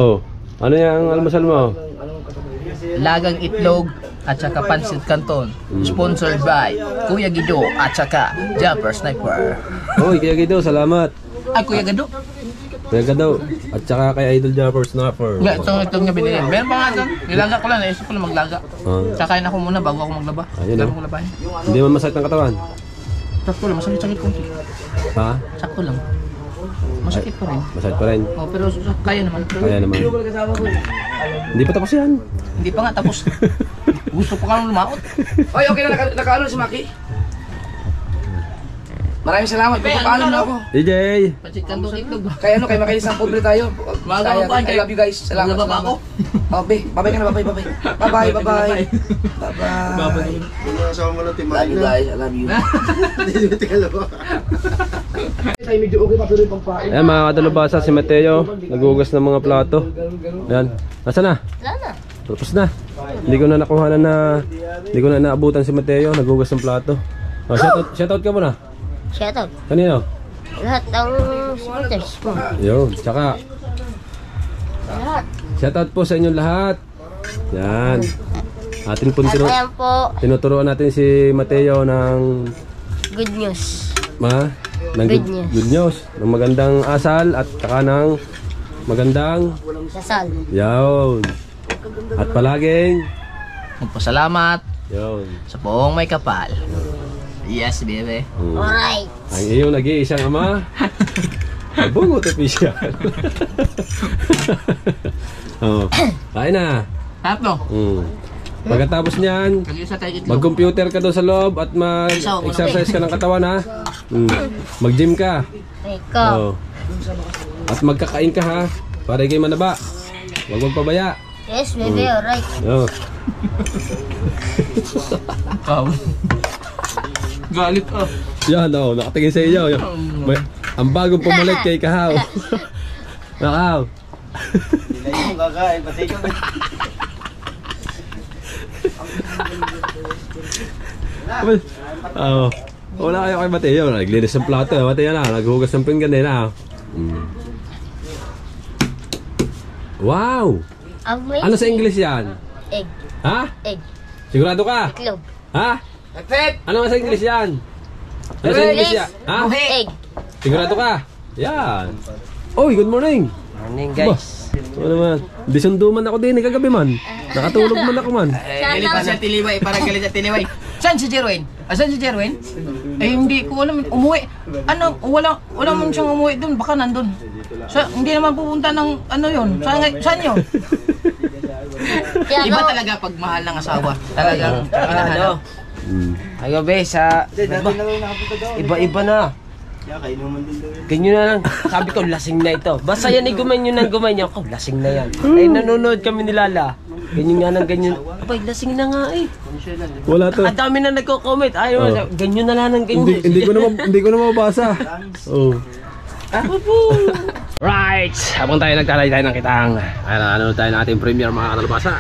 Oh. Ano yung almusal mo? Lagang itlog at saka pansit canton. Sponsored by Kuya Guido at saka Japper Sniper. Oy, Kuya Guido, salamat. Ay, Kuya Guido. Kuya Guido. At saka kay Idol Japper Sniper. Nga, itong niya binili. Meron pa nga doon. Nilaga ko lang. Naisip ko lang maglaga. Kakain ako muna bago ako maglaba. Ayun, Bago oh. ko labahin. Hindi man masakit ang katawan. Sakto lang. Masakit-sakit konti. Ha? Sakto lang. Masakit pa rin. Masakit pa rin. Oh, pero kaya naman. Kaya naman. Hindi pa tapos yan. Hindi pa nga tapos. Gusto pa ka nang lumaot. Oy, okay na, naka-ano si Maki? Maraming salamat. Pagpapaalam na ako. DJ! Pansit kanton itlog. Kaya ano, kaya makalis ng pobre tayo. Mga kababayan, I love you guys. Salamat, Nababa salamat. Oh, be, bye-bye ka na, bye-bye, bye-bye. Bye-bye, bye-bye. Bye-bye. Love you guys, I love you. Tayo medyo okay pa pero yung pangpain. Ayan mga kadalubhasa, si Mateo naghugas ng mga plato. Ayan, nasa na? Wala na. Tapos na. Hindi ko na nakuha hindi ko na naabutan si Mateo, naghugas ng plato. Oh, shoutout ka muna. Shoutout. Kanino? Lahat ng supporters mo. Yun, tsaka Lahat. shoutout po sa inyong lahat. Yan. Atin po At ayan po, tinuturuan natin si Mateo ng good news. ng Good news. good news, ng magandang asal at saka ng magandang Dasal. yawn. At palaging Magpasalamat yun. sa buong may kapal. Yes, baby. Alright. Ang iyong nag-iisang ama, Bungot official. Oh, kain na. Tatlo. Pagkatapos niyan, Kaliyo sa tayo itlog. mag-computer ka doon sa loob at mag-exercise ka ng katawan ha. Mag-gym ka. Ikaw. Oh. At magkakain ka ha, para kayo manaba. Huwag magpabaya. Yes, baby, alright. Oh. Galit ah. Yan oh, nakatingin sa iyo. Ang bagong pumalit kay Kahaw. Kahaw. Hindi mo kakain, pati ka ba? Oh. Wala kayo kay Mateo. Naglinis ng plato. Mateo na. Naghugas ng pinggan din na. Wow! Amazing. Ano sa English yan? Egg. Ha? Egg. Sigurado ka? Itlog. Ha? Ano sa English yan? Ano sa English yan? Ha? Egg. Sigurado ka? Yan. Oy, good morning. Morning guys. Ano naman? Di sundo man ako din kagabi man. Nakatulog man ako man. Galit pa siya tiliway, parang galit siya tiliway. Saan si Jerwin? Saan si Jerwin? Hindi ko alam, umuwi. Ano, wala man siyang umuwi doon, baka nandun. Hindi naman pupunta ng ano yun. Saan yun? Iba talaga pag mahal ng asawa. Talagang inahanap. Ayo be sa iba-iba na. Ganyan na lang. Sabi ko, lasing na ito. Basta yan gumanyo ng gumanyo. Ako, lasing na yan. Ay, nanonood kami ni Lala. Ganyan nga ng ganyan. Abay, lasing na nga eh. Wala to. Ang dami na nagko-comment. Ayaw, ganyan na lang ng ganyan. Hindi ko na mabasa. Oh. Right! Habang tayo nagtalay tayo ng kitang. Ano tayo ng ating premiere mga katalabasa.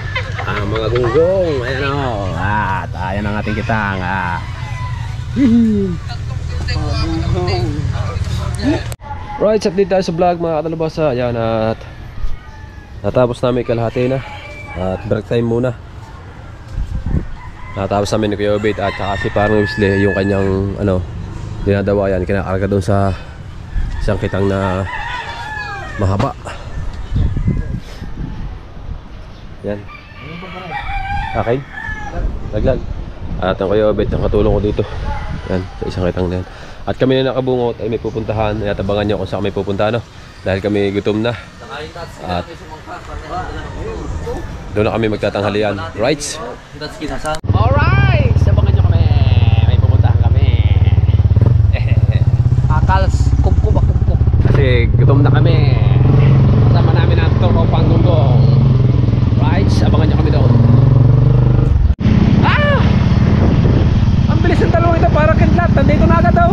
Ang mga gunggong. Ayan o. At ayan ang ating kitang. Right, update tayo sa vlog mga katalabasa. Ayan at natapos namin kalahati na. At break time muna. Natapos namin ni Kuya Obet at saka si Parang Wesley yung kanyang dinadawayan. Kinakarga doon sa isang kitang na mahaba. Yan. Okay. Laglag. At ang Kuya Obet ang katulong ko dito. Yan, sa isang kitang na yan. At kami na nakabungot ay may pupuntahan. Natabangan nyo kung saan kami pupunta dahil kami gutom na. At doon na kami magtatanghalian. Right? Alright! Sabangan nyo kami. May pupuntahan kami. Akals, kubkub. Kasi gutom na kami. Kasama namin ang Toro Panggunggong. Right? Abangan nyo kami doon. Ah! Ang bilis ng dalawang ito para kidlat. Nandito na agad daw.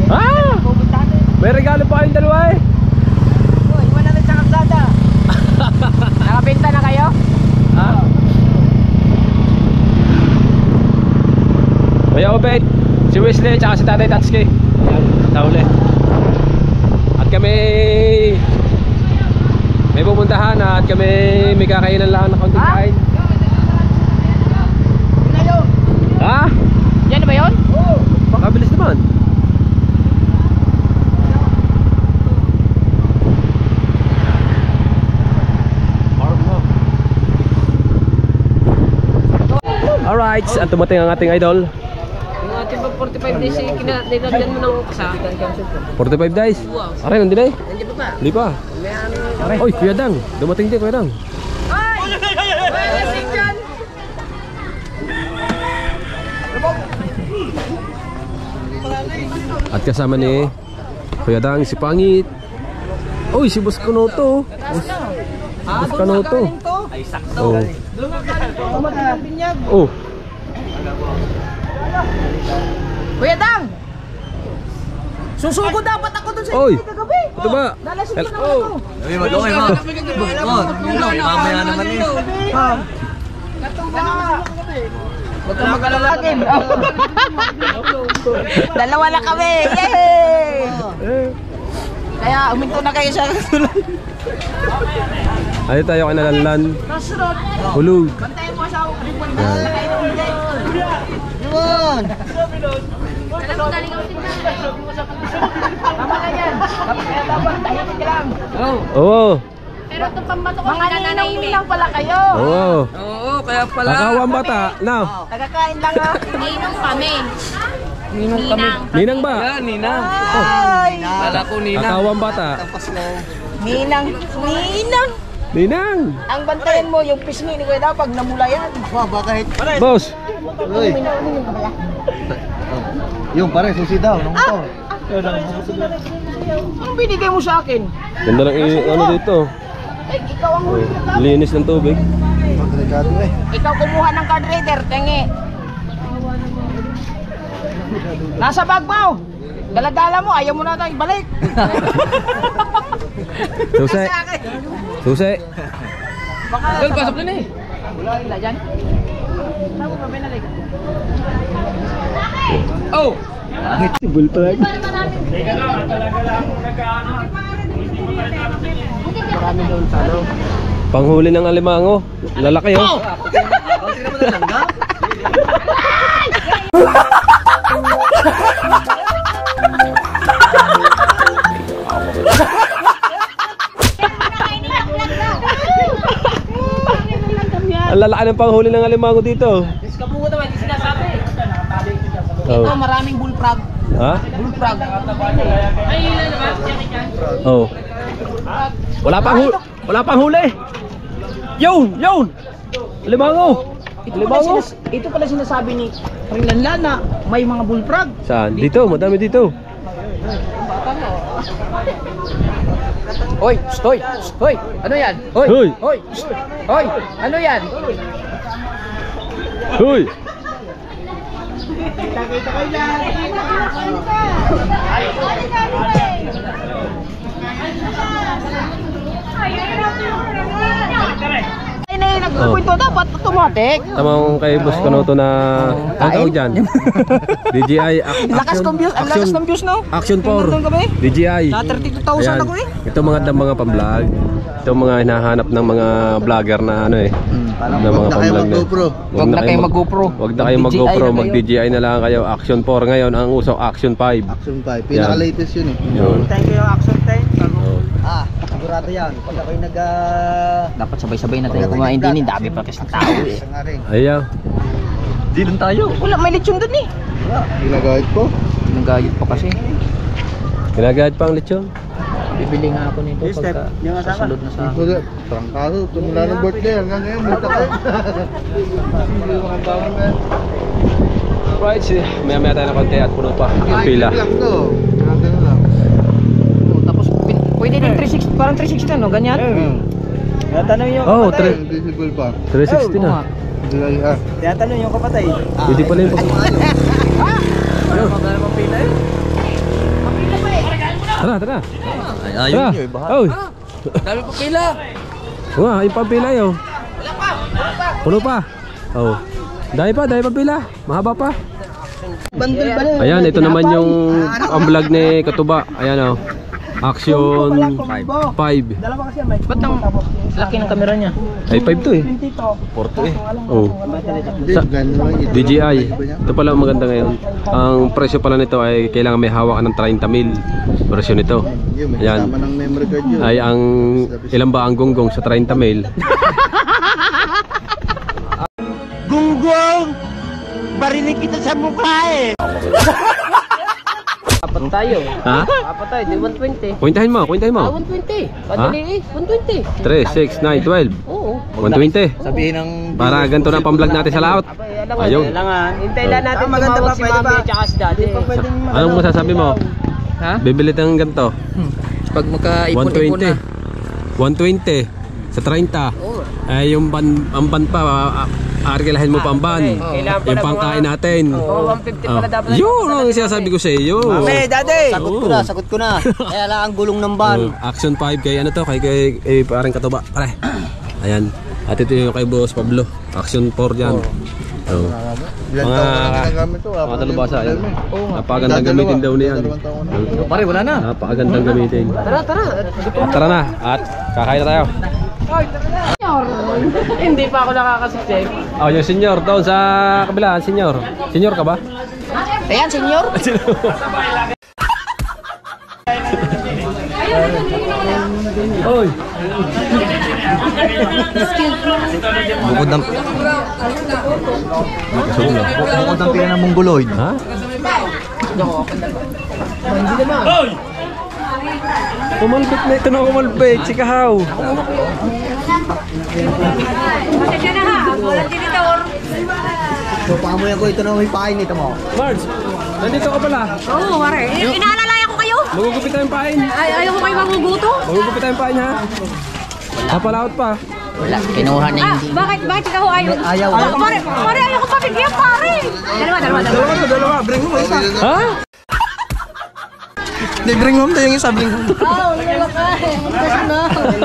Ah! May regalo pa kayong dalawa eh. Uy, wala na sa kalsada. Nakabenta na kayo? Ha? Kuya Obet, si Wesley, tsaka si Tatay Tatsuki. Ayan, tahuli. At kami may pupuntahan at kami may kakainan lang ng kaunting kain. Ha? Yan na ba yun? Oo. Pakabilis naman. Alright, at tumating ang ating idol. Yung ating 45 days, kinadagdagan mo ng sa 45 days. Aray, nandun eh. Nandiyan pa ba? Hindi pa. Oy, Kuya Dang. Dumating din, Kuya Dang. At kasama ni Kuya Dang, si Pangit. Uy, si Boss Kanoto. Boss Kanoto. Oh. Oh. Kuya Dang! Susuko dapat ako dun sa Oy. kagabi. Ito ba? Nalasing ko naman ako. Mamaya naman eh. Huwag kang mag-alala akin. Dalawa na kami. Yay! Kaya uminto na kayo sa tulay. Ay tayo kanalanlan. Hulog. Bantayan mo sa ribon na kayo ng hindi. Yun! Tama na yan. Kaya dapat tahimik lang. Oo. Pero itong pambato ko Mga ninong lang pala kayo. Oo. Oo, kaya pala. Kakawang bata. Now. Tagakain lang ha. Ninong kami. Ninong kami. Ninang ba? Yan, Ninang. Ay! Kala ko Ninang. Kakawang bata. Ninang. Ninang! Ninang. Ang bantayan mo, yung pisngi ni Kuya daw pag namula yan. Bakit? Boss. Uy. Yung pare, susi daw. Nung ito. Anong binigay mo sa akin? Ganda lang ano dito. Ay, ikaw ang huli. Linis ng tubig. Delikado eh. Ikaw kumuha ng card reader, tengi. Nasa bag mo. Dala-dala mo, ayaw mo na tayo ibalik. Susi. Susi. Baka Tol, pasok na eh. wala dyan. Saan mo ba binalik? Oh! Bulpag. Panghuli ng alimango. Lalaki oh. Ang lalaki ng panghuli ng alimango dito. Kabuo naman, hindi sinasabi. Oh. Ito, maraming bullfrog. Ha? Bullfrog. Ay, yun na naman. Oh. Wala pang huli. Yun, yun. Alimango. Ito pala sinasabi ni Rinlanla na may mga bullfrog. Saan? Dito, madami dito. Hoy, stoy, hoy, ano yan? Hoy, Hoy. hoy, hoy, ano yan? Hoy. Ay, na nagkukwento dapat automatic. Tamang kay Boss Kanoto na ang tawag dyan. DJI Lakas ng views, ang lakas ng views no? Action 4 Nandun kami. DJI. Na 32,000 ako eh. Ito mga pa-vlog. Ito mga hinahanap ng mga vlogger na ano eh. Na mga pa-vlog na. Wag na kayo mag-GoPro. Wag na kayo mag-GoPro, mag-DJI na lang kayo. Action 4 ngayon, ang uso Action 5. Action 5. Pinaka-latest yun eh. Yun. Thank you, Action 10. Sigurado yan. Pag ako'y Dapat sabay-sabay natin kumain din. Dami pa kasi ng tao eh. Ayaw. Di dun tayo. Wala, may lechon dun eh. Ginagayad ko. Nagayot pa kasi. Ginagayad pa ang lechon. Bibili nga ako nito pagka kasunod na sa akin. Wala. Trangkado. Tumula ng birthday. Hanggang ngayon. Multa kayo. Right, maya tayo na konti at puno pa ang pila. Tapos pwede din 360, parang 360 no, ganyan. Tatanong yung Oh, invisible pa. 360 na. Tatanong yung kapatay. Pwede pala yung Tara, tara. Ayaw nyo eh, baka. Oy. Dami pa pila. Nga, yung pampila yun. Puno pa. Oh. Dahil pa pila. Mahaba pa. Bandel ba na? Ayan, ito naman yung ang vlog ni Katuba. Ayan oh. Action 5. Ba't ang laki ng kamera niya? Ay 5 to eh. 40 eh. Oh. DJI. Ito pala ang maganda ngayon. Ang presyo pala nito ay kailangan may hawakan ng 30,000 version nito. Ayan. Kasama ng memory card yun. Ay ang ilan ba ang gonggong sa 30,000? Gunggong! Barinig kita sa mukha eh! Apat tayo. Ha? Apat tayo, di 120. Pointahin mo. 120. Madali eh, 120. 3, 6, 9, 12. Oo. 120. Sabihin ng Para ganito na ang pamblog natin sa laot. Ayaw. Hintay lang natin tumawag si mami at saka si daddy. Anong masasabi mo? Ha? Bibili tayong ganito. Pag makaipon-ipon na. 120 sa 30. Ay yung ang ban pa, arkilahin mo pa ang ban. Kailangan pala Yung pangkain natin. Oo, 150 pala dapat. Yun ang sinasabi ko sa iyo. daddy! Sagot ko na. Kaya lang ang gulong ng van. Action 5 kay ano to, kay parang katuba. Pare. Ayan. At ito yung kay Boss Pablo. Action 4 yan. Mga talubasa yan. Napakagandang gamitin daw niyan. Pare, wala na. Napakagandang gamitin. Tara na. At kakain na tayo. Hindi pa ako nakakasuksik. Oh, yung senior doon sa kabila, senior. Senior ka ba? Ayan, senyor. Oy. Bukod ng... Bukod ng pila ng mongoloid. Ha? Kumalpit na ito na kumalpit. Si Kahaw. Pasensya na ha, walang tinitor. So, pamoy ako ito na may pain ito mo. Marge, nandito ka pala. Oo, mare. Inaalalaya ko kayo. Magugupit tayong pain. Ayaw ko kayo maguguto. Magugupit tayong pain ha. Papalaot pa. Wala, kinuha na hindi. Bakit ikaw ayaw? Ayaw. Pare, ayaw ko pabigyan, pare. Dalawa, bring mo isa. Ha? Hindi, bring mo yung isa, bring mo. Oo, wala ka. Kasi na.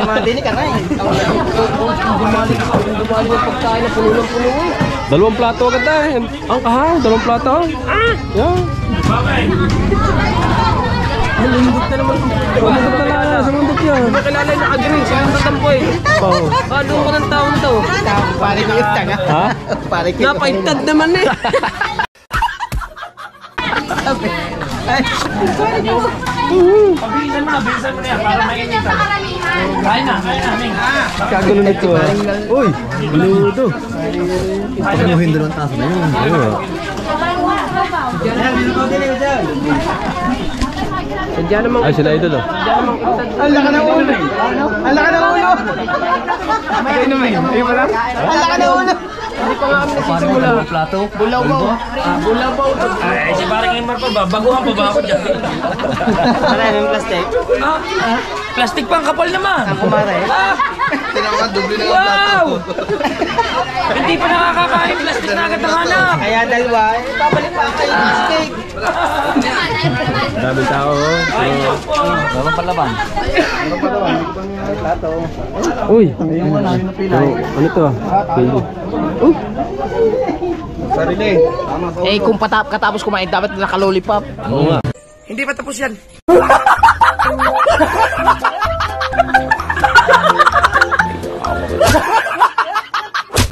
Madinig ka na eh. Dumali yung pagkain na puno ng puno eh. 2 plato agad na eh. Ang Kahaw, 2 plato. Yan. Malunggot na naman. Sumundot na lang, sumundot yan. Makilala yung naka-green, sinundan ang boy. Oo. Paano ko ng taon to? Pare ko yung tanga. Ha? Pare ko Napaintad naman eh. Kagulo nito ah. Uy, buludo. Pamuhin dalawang taso na yun. Ayun. Sadya naman. Ay, sila idol oh. Ang laka ng ulo. Ang laka ng ulo. May ano may? Ayun pala? Ang laka ng ulo. Hindi pa nga kami nagsisimula. Plato. Bulaw mo. Bulaw ba ito? Ay, si parang yung marpa ba? Baguhan pa ba ako dyan? Ano yung plastic? Plastic pa ang kapal naman. Ang kumare. Tinawa, doble na Wow! Hindi pa nakakakain. Plastic na agad ang hanap. Kaya dalawa, babalik pa kayo ng steak. Daming tao oh. Dalawang palaban. Uy, ano to ah? Pili. Sarili. Eh, kung katapos kumain, dapat naka-lollipop. Oo nga. Hindi pa tapos yan.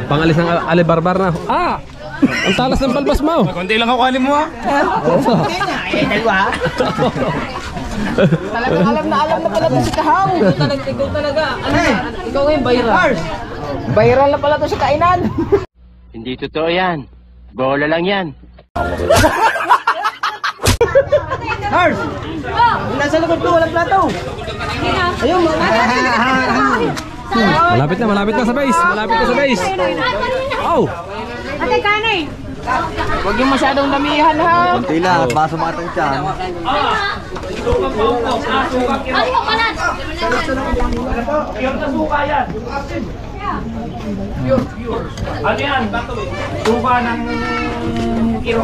Pangalis ng alibarbar na. Ah! Ang talas ng balbas mo. Konti lang ako kanin mo ha. Dalawa. Talagang alam na pala to si Kahaw. Ikaw talaga. Ano ba? Ikaw ngayon, viral. Viral na pala to sa kainan. Hindi totoo yan. Bola lang yan. Nasa likod ko, walang plato. Ayun, Malapit na sa base. Malapit na sa base. Oh! Ate, kanay. huwag yung masyadong damihan ha. Tila, at baka sumatang tiyan. Ayaw ka na. Ano yan? Tuka ng kiro.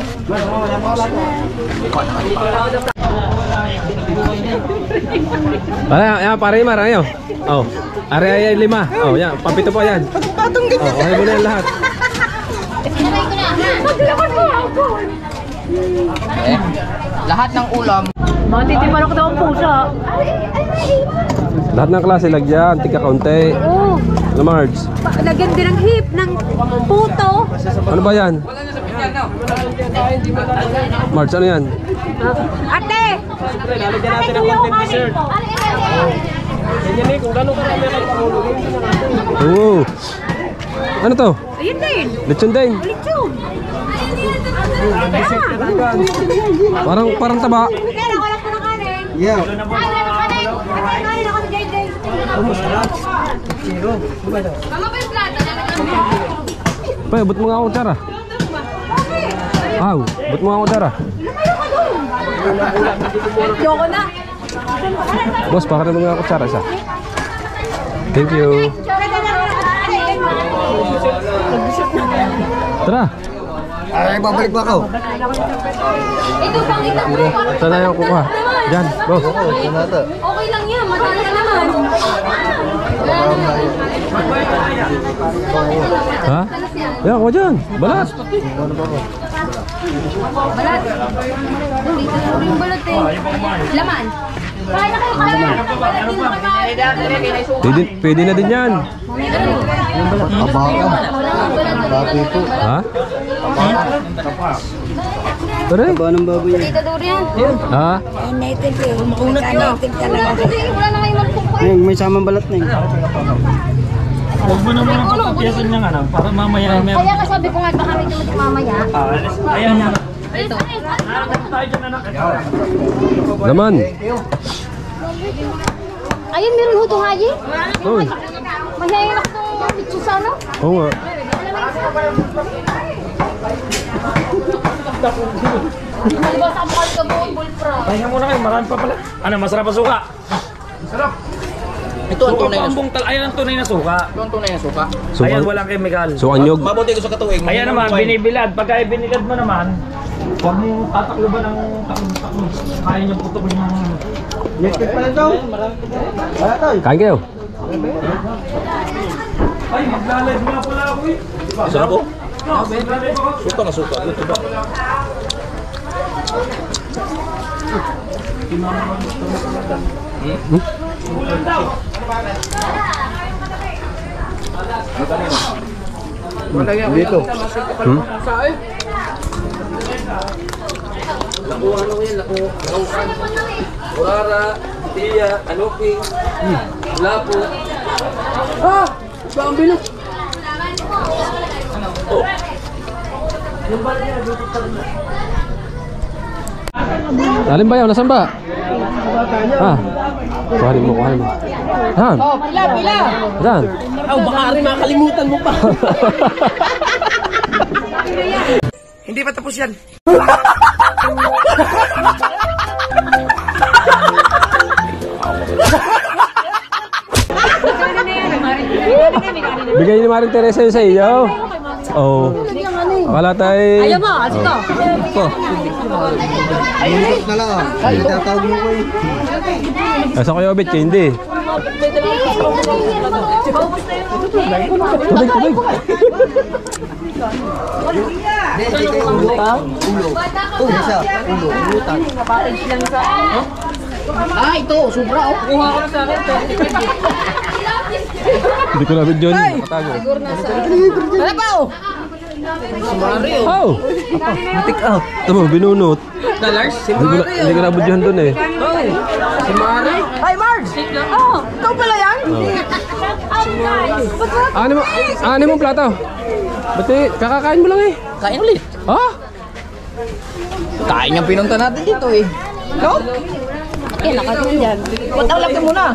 Yan, pare Mar, ayo. Oh. Are ay 5. Oh, yan, pampito po yan. Patong ganyan. Oh, okay mo na yan lahat. Maglakad mo ako. Lahat ng ulam. Matitiman ako daw ang pusa. Lahat ng klase lagyan, tika kaunti. Oo. Ano Marge? Lagyan din ng hip, ng puto. Ano ba yan? Marge, ano yan? Ate! Lalagyan natin ng content dessert. Ganyan eh, kung gano'ng karami kayo pamulugin, hindi na natin. Oo. Ano to? Ayun din. Lechon din. Lechon. Parang taba. Kaya ako lang po ng kanin. Yeah. Ay, wala ng kanin. Ate, kanin ako si JJ. Tama ba yung plata? Pa, abot mo nga ako, Chara. Aw, ba't mo nga kutsara? Yoko na. Boss, baka naman nga kutsara isa. Thank you. Tara. Ay, babalik ba ako? Ito, pakita mo. Saan na yung kukuha? Diyan, boss. Okay lang yan, matalas naman. Ha? Yan, kuha dyan. Balat. Balat. Dito na yung balat eh. Laman. Kaya na kayo kaya. Pwede na din yan. Ha? Tara. Dito durian. Ha? Makunat na. Wala na kayo magpupo. May samang balat na Huwag mo naman ang pagpapiyasan niya nga para mamaya may... Kaya kasabi ko nga baka may dumating mamaya. Ayan na. Ito. Tayo dyan anak. Naman. Ayun, meron ho itong haji. Uy. Mahihayin ako itong picture sa ano. Oo nga. Diba sa kapal ka buong bulpra. Pahinga muna kayo, marami pa pala. Ano, masarap ang suka? Masarap. Ito ang tunay na suka. Ayan ang tunay na suka. Ito ang tunay na suka. Ayan, walang chemical. So anyog. Mabuti ko sa katuwing. Ayan naman, binibilad. Pagka binilad mo naman, huwag mo tatakluban ng taklo. Kaya niyo putukin ng... Kain kayo. Ay, maglalad nga pala ako eh. Sarap po. Maglalad ako. Suka na suka. Ito ba? Dito. Lakuha ano yan, lakuha. Urara, tiya, anuking, lapo. Ah! Bang bilog. Alin ba yun? Nasaan ba? Ah. Kuhanin mo, kuhanin mo. Saan? Oh, pila, pila. Saan? Oh, baka rin makalimutan mo pa. Hindi pa tapos yan. Bigay ni Maring Teresa yun sa iyo. Oo. Akala tayo... Ayaw mo, kasi to. Ayun na lang. Itatawag mo ko eh. Asa kayo, Obit? Kaya hindi. Tubig, tubig. Isa, ulo, ulutan. Ah, ito, sobra oh. Kuha ko na sa akin. Hindi ko nabid yun. Katago. Ano pa oh? Oh! Take out. Tama, binunot. Dollars? Si Hindi ko nabid yun dun eh. Si Mari. Hi, Marge! Oh, ikaw pala yan? Ano mo plato? Ba't eh, kakakain mo lang eh? Kain ulit. Ha? Kain yung pinunta natin dito eh. Ikaw? Eh, nakatingin dyan. Ba't ang laki mo na?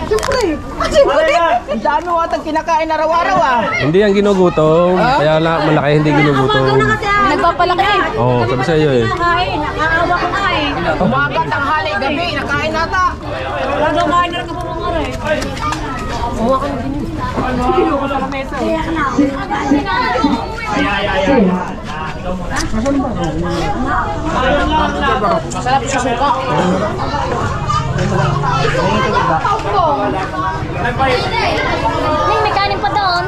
Siyempre. Siyempre. Ang dami mo atang kinakain araw-araw ah. Hindi yan ginugutom. Kaya malaki hindi ginugutom. Nagpapalaki. Oo, sabi sa iyo eh. Nakain, nakaawa ko na eh. Umaga, tanghali, gabi, nakain nata. Wala kain na rin ka pa mga rin. Masarap sa suka. May kanin pa doon.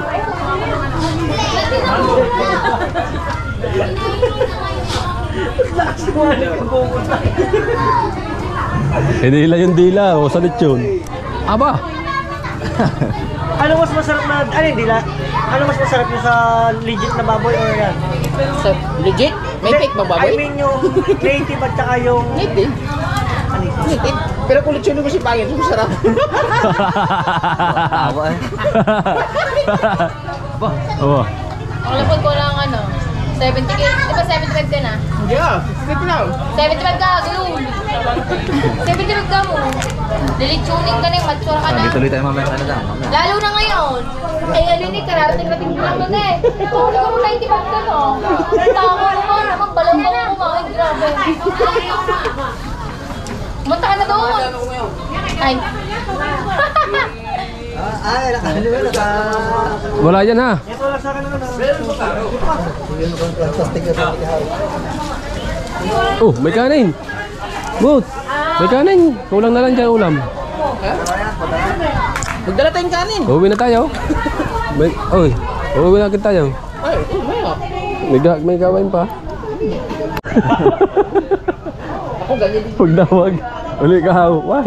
Hindi lang yung dila. O, salit yun. Aba! Ano mas masarap na... Ano yung dila? Ano mas masarap yung sa legit na baboy or yan? So, legit? May fake ba I baboy? mean yung native at saka yung... Native. Native. Pero kung lechon mo si pangit, masarap. Tawa eh. Oo. Kalapod ko lang ano. 70k. Di ba 75 ka na? Yeah, skip lang. 75 ka, glue. 75 ka mo. Lilitsunin ka na, matsura ka na. Tuloy tayo mamaya ano lang. Lalo na ngayon. Ay, alin eh, kararating-rating mo lang nun eh. Tulog ka muna, hindi ba ka no? Tama naman, naman, balong ka mo, ay, grabe. Munta ka na doon. Ay. Wala yan ha. Oh, may kanin. Good. May kanin. Kulang na lang dyan ulam. Magdala tayong kanin. Uuwi na tayo. Oy, uuwi na agad tayo. May gawain pa. Huwag na wag. Uli ka haw. Wag.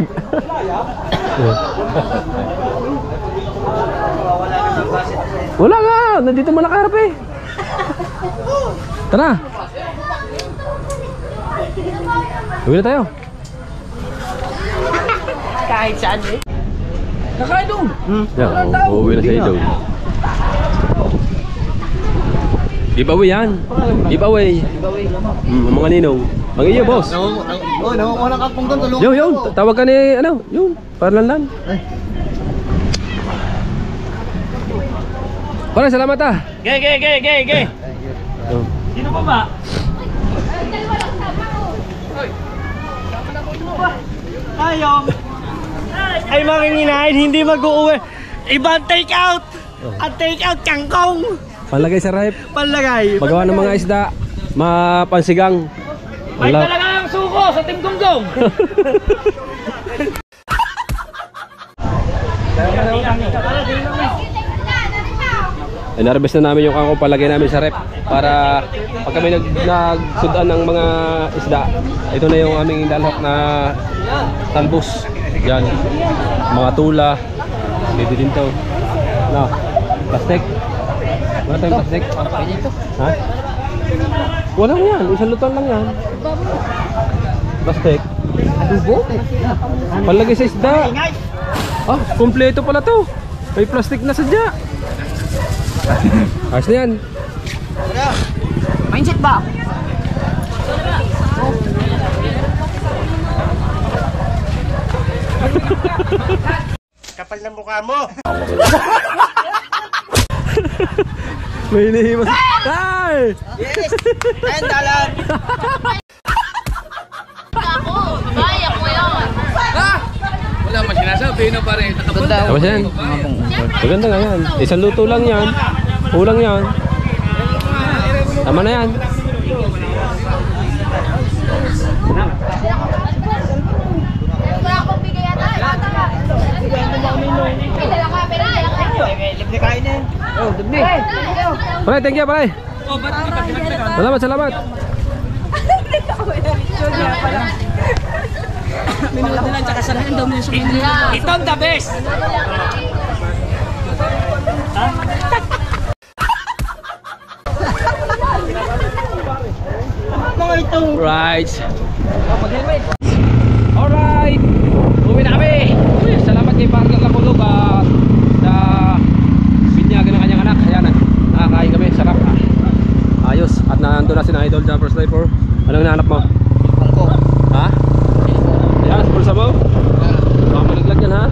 Wala nga. Nandito mo nakaharap eh. Tara. Uwi na tayo. Kahit saan eh. Kakain doon. Yan, uuwi na sa ilaw. Giveaway yan. Giveaway. Mga ninong. Ang iyo, boss. Nakukuha ng kapong doon. Tulungan Yun, tawag ka ni, ano, yun, parlan. Pare, salamat ah. Ge. Oh. Sino pa ba? Ayong. Ay mga nginahin, hindi mag-uuwi. Ibang take out. Ang take out, kangkong. Panlagay sa rep. Panlagay. Magawa ng mga isda, mapansigang. May talaga ang suko sa Team Gonggong. Inarbest na namin yung kangkong, palagay namin sa rep para pag kami nagsudan ng mga isda, ito na yung aming lalhok na talbos. Yan, mga tula, dito din to. No, plastic. Wala tayong plastic? Ha? Wala yan, isang lutan lang yan. Plastic. Adubo? Palagay sa isda. Ah, kompleto pala to. May plastic na sadya. Ayos na yan. Mindset ba? Kapal ng mukha mo. May inihimas. Ay! Yes! Ayan, dalan! Ako, bahay ako yun. Wala mas sinasabi na pare. Tapos yan. Maganda nga yan. Isang luto lang yan. Kulang yan. Tama na yan. Wala akong bigay yata. Ay, dala camera. Libre kain na yun. Oh, libre. Pare, thank you, pare. Salamat. Minuto lang, tsaka sa daw mo yung sumunod. Ito ang the best. Right. Alright. Uwi na kami. Salamat kay Partner Lakulog na binyagan ng kanyang anak. Ayan, nakakain kami. Sarap. Ayos. At nandun na si Idol Jumper Sniper. Anong hinahanap mo? Pangko. Ha? Yan, spulsa mo? Baka malaglag yan ha?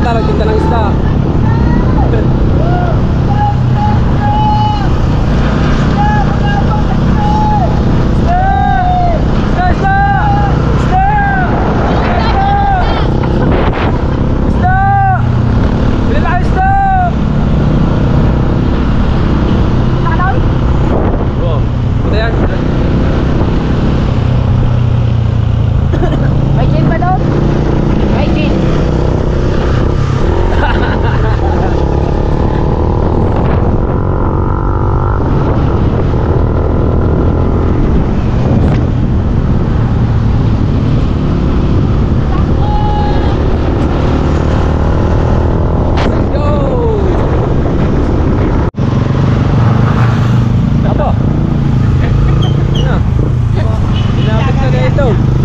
bata, nagtinda ng isda. May gin ba doon? May gin.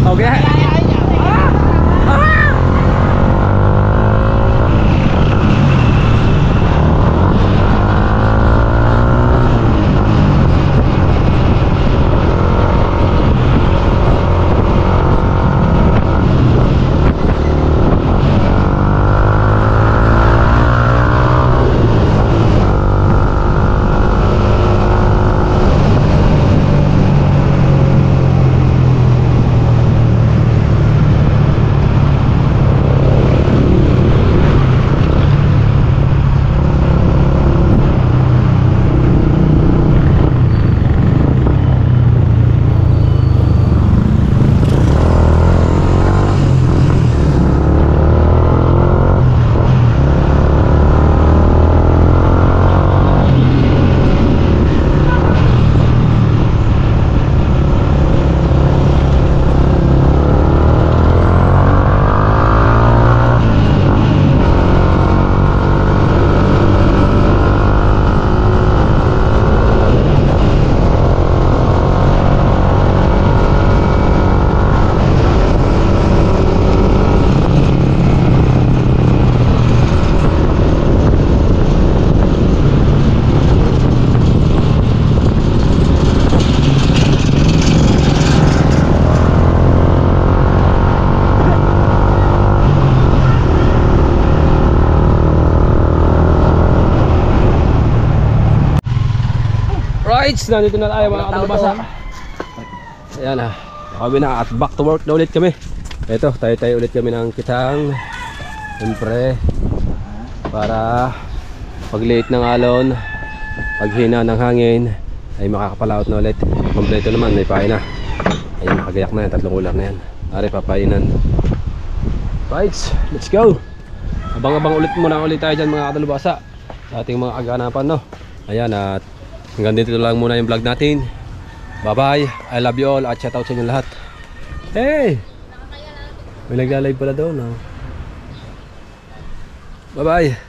Okay. Right, nandito na tayo mga kalabasa. Ayan na, kami na at back to work na ulit kami. Ito, tayo ulit kami ng kitang. Siyempre, para pag late ng alon, pag hina ng hangin, ay makakapalaot na ulit. Kompleto naman, may pain na. Ayan, nakagayak na yan, 3 ulam na yan. Ari, papainan. Right, let's go. Abang-abang ulit tayo dyan mga kalabasa sa ating mga kaganapan, no? Ayan, at hanggang dito lang muna yung vlog natin. Bye bye, I love you all at shout out sa inyo lahat. Hey! May nagla-live pala doon, no? Bye bye.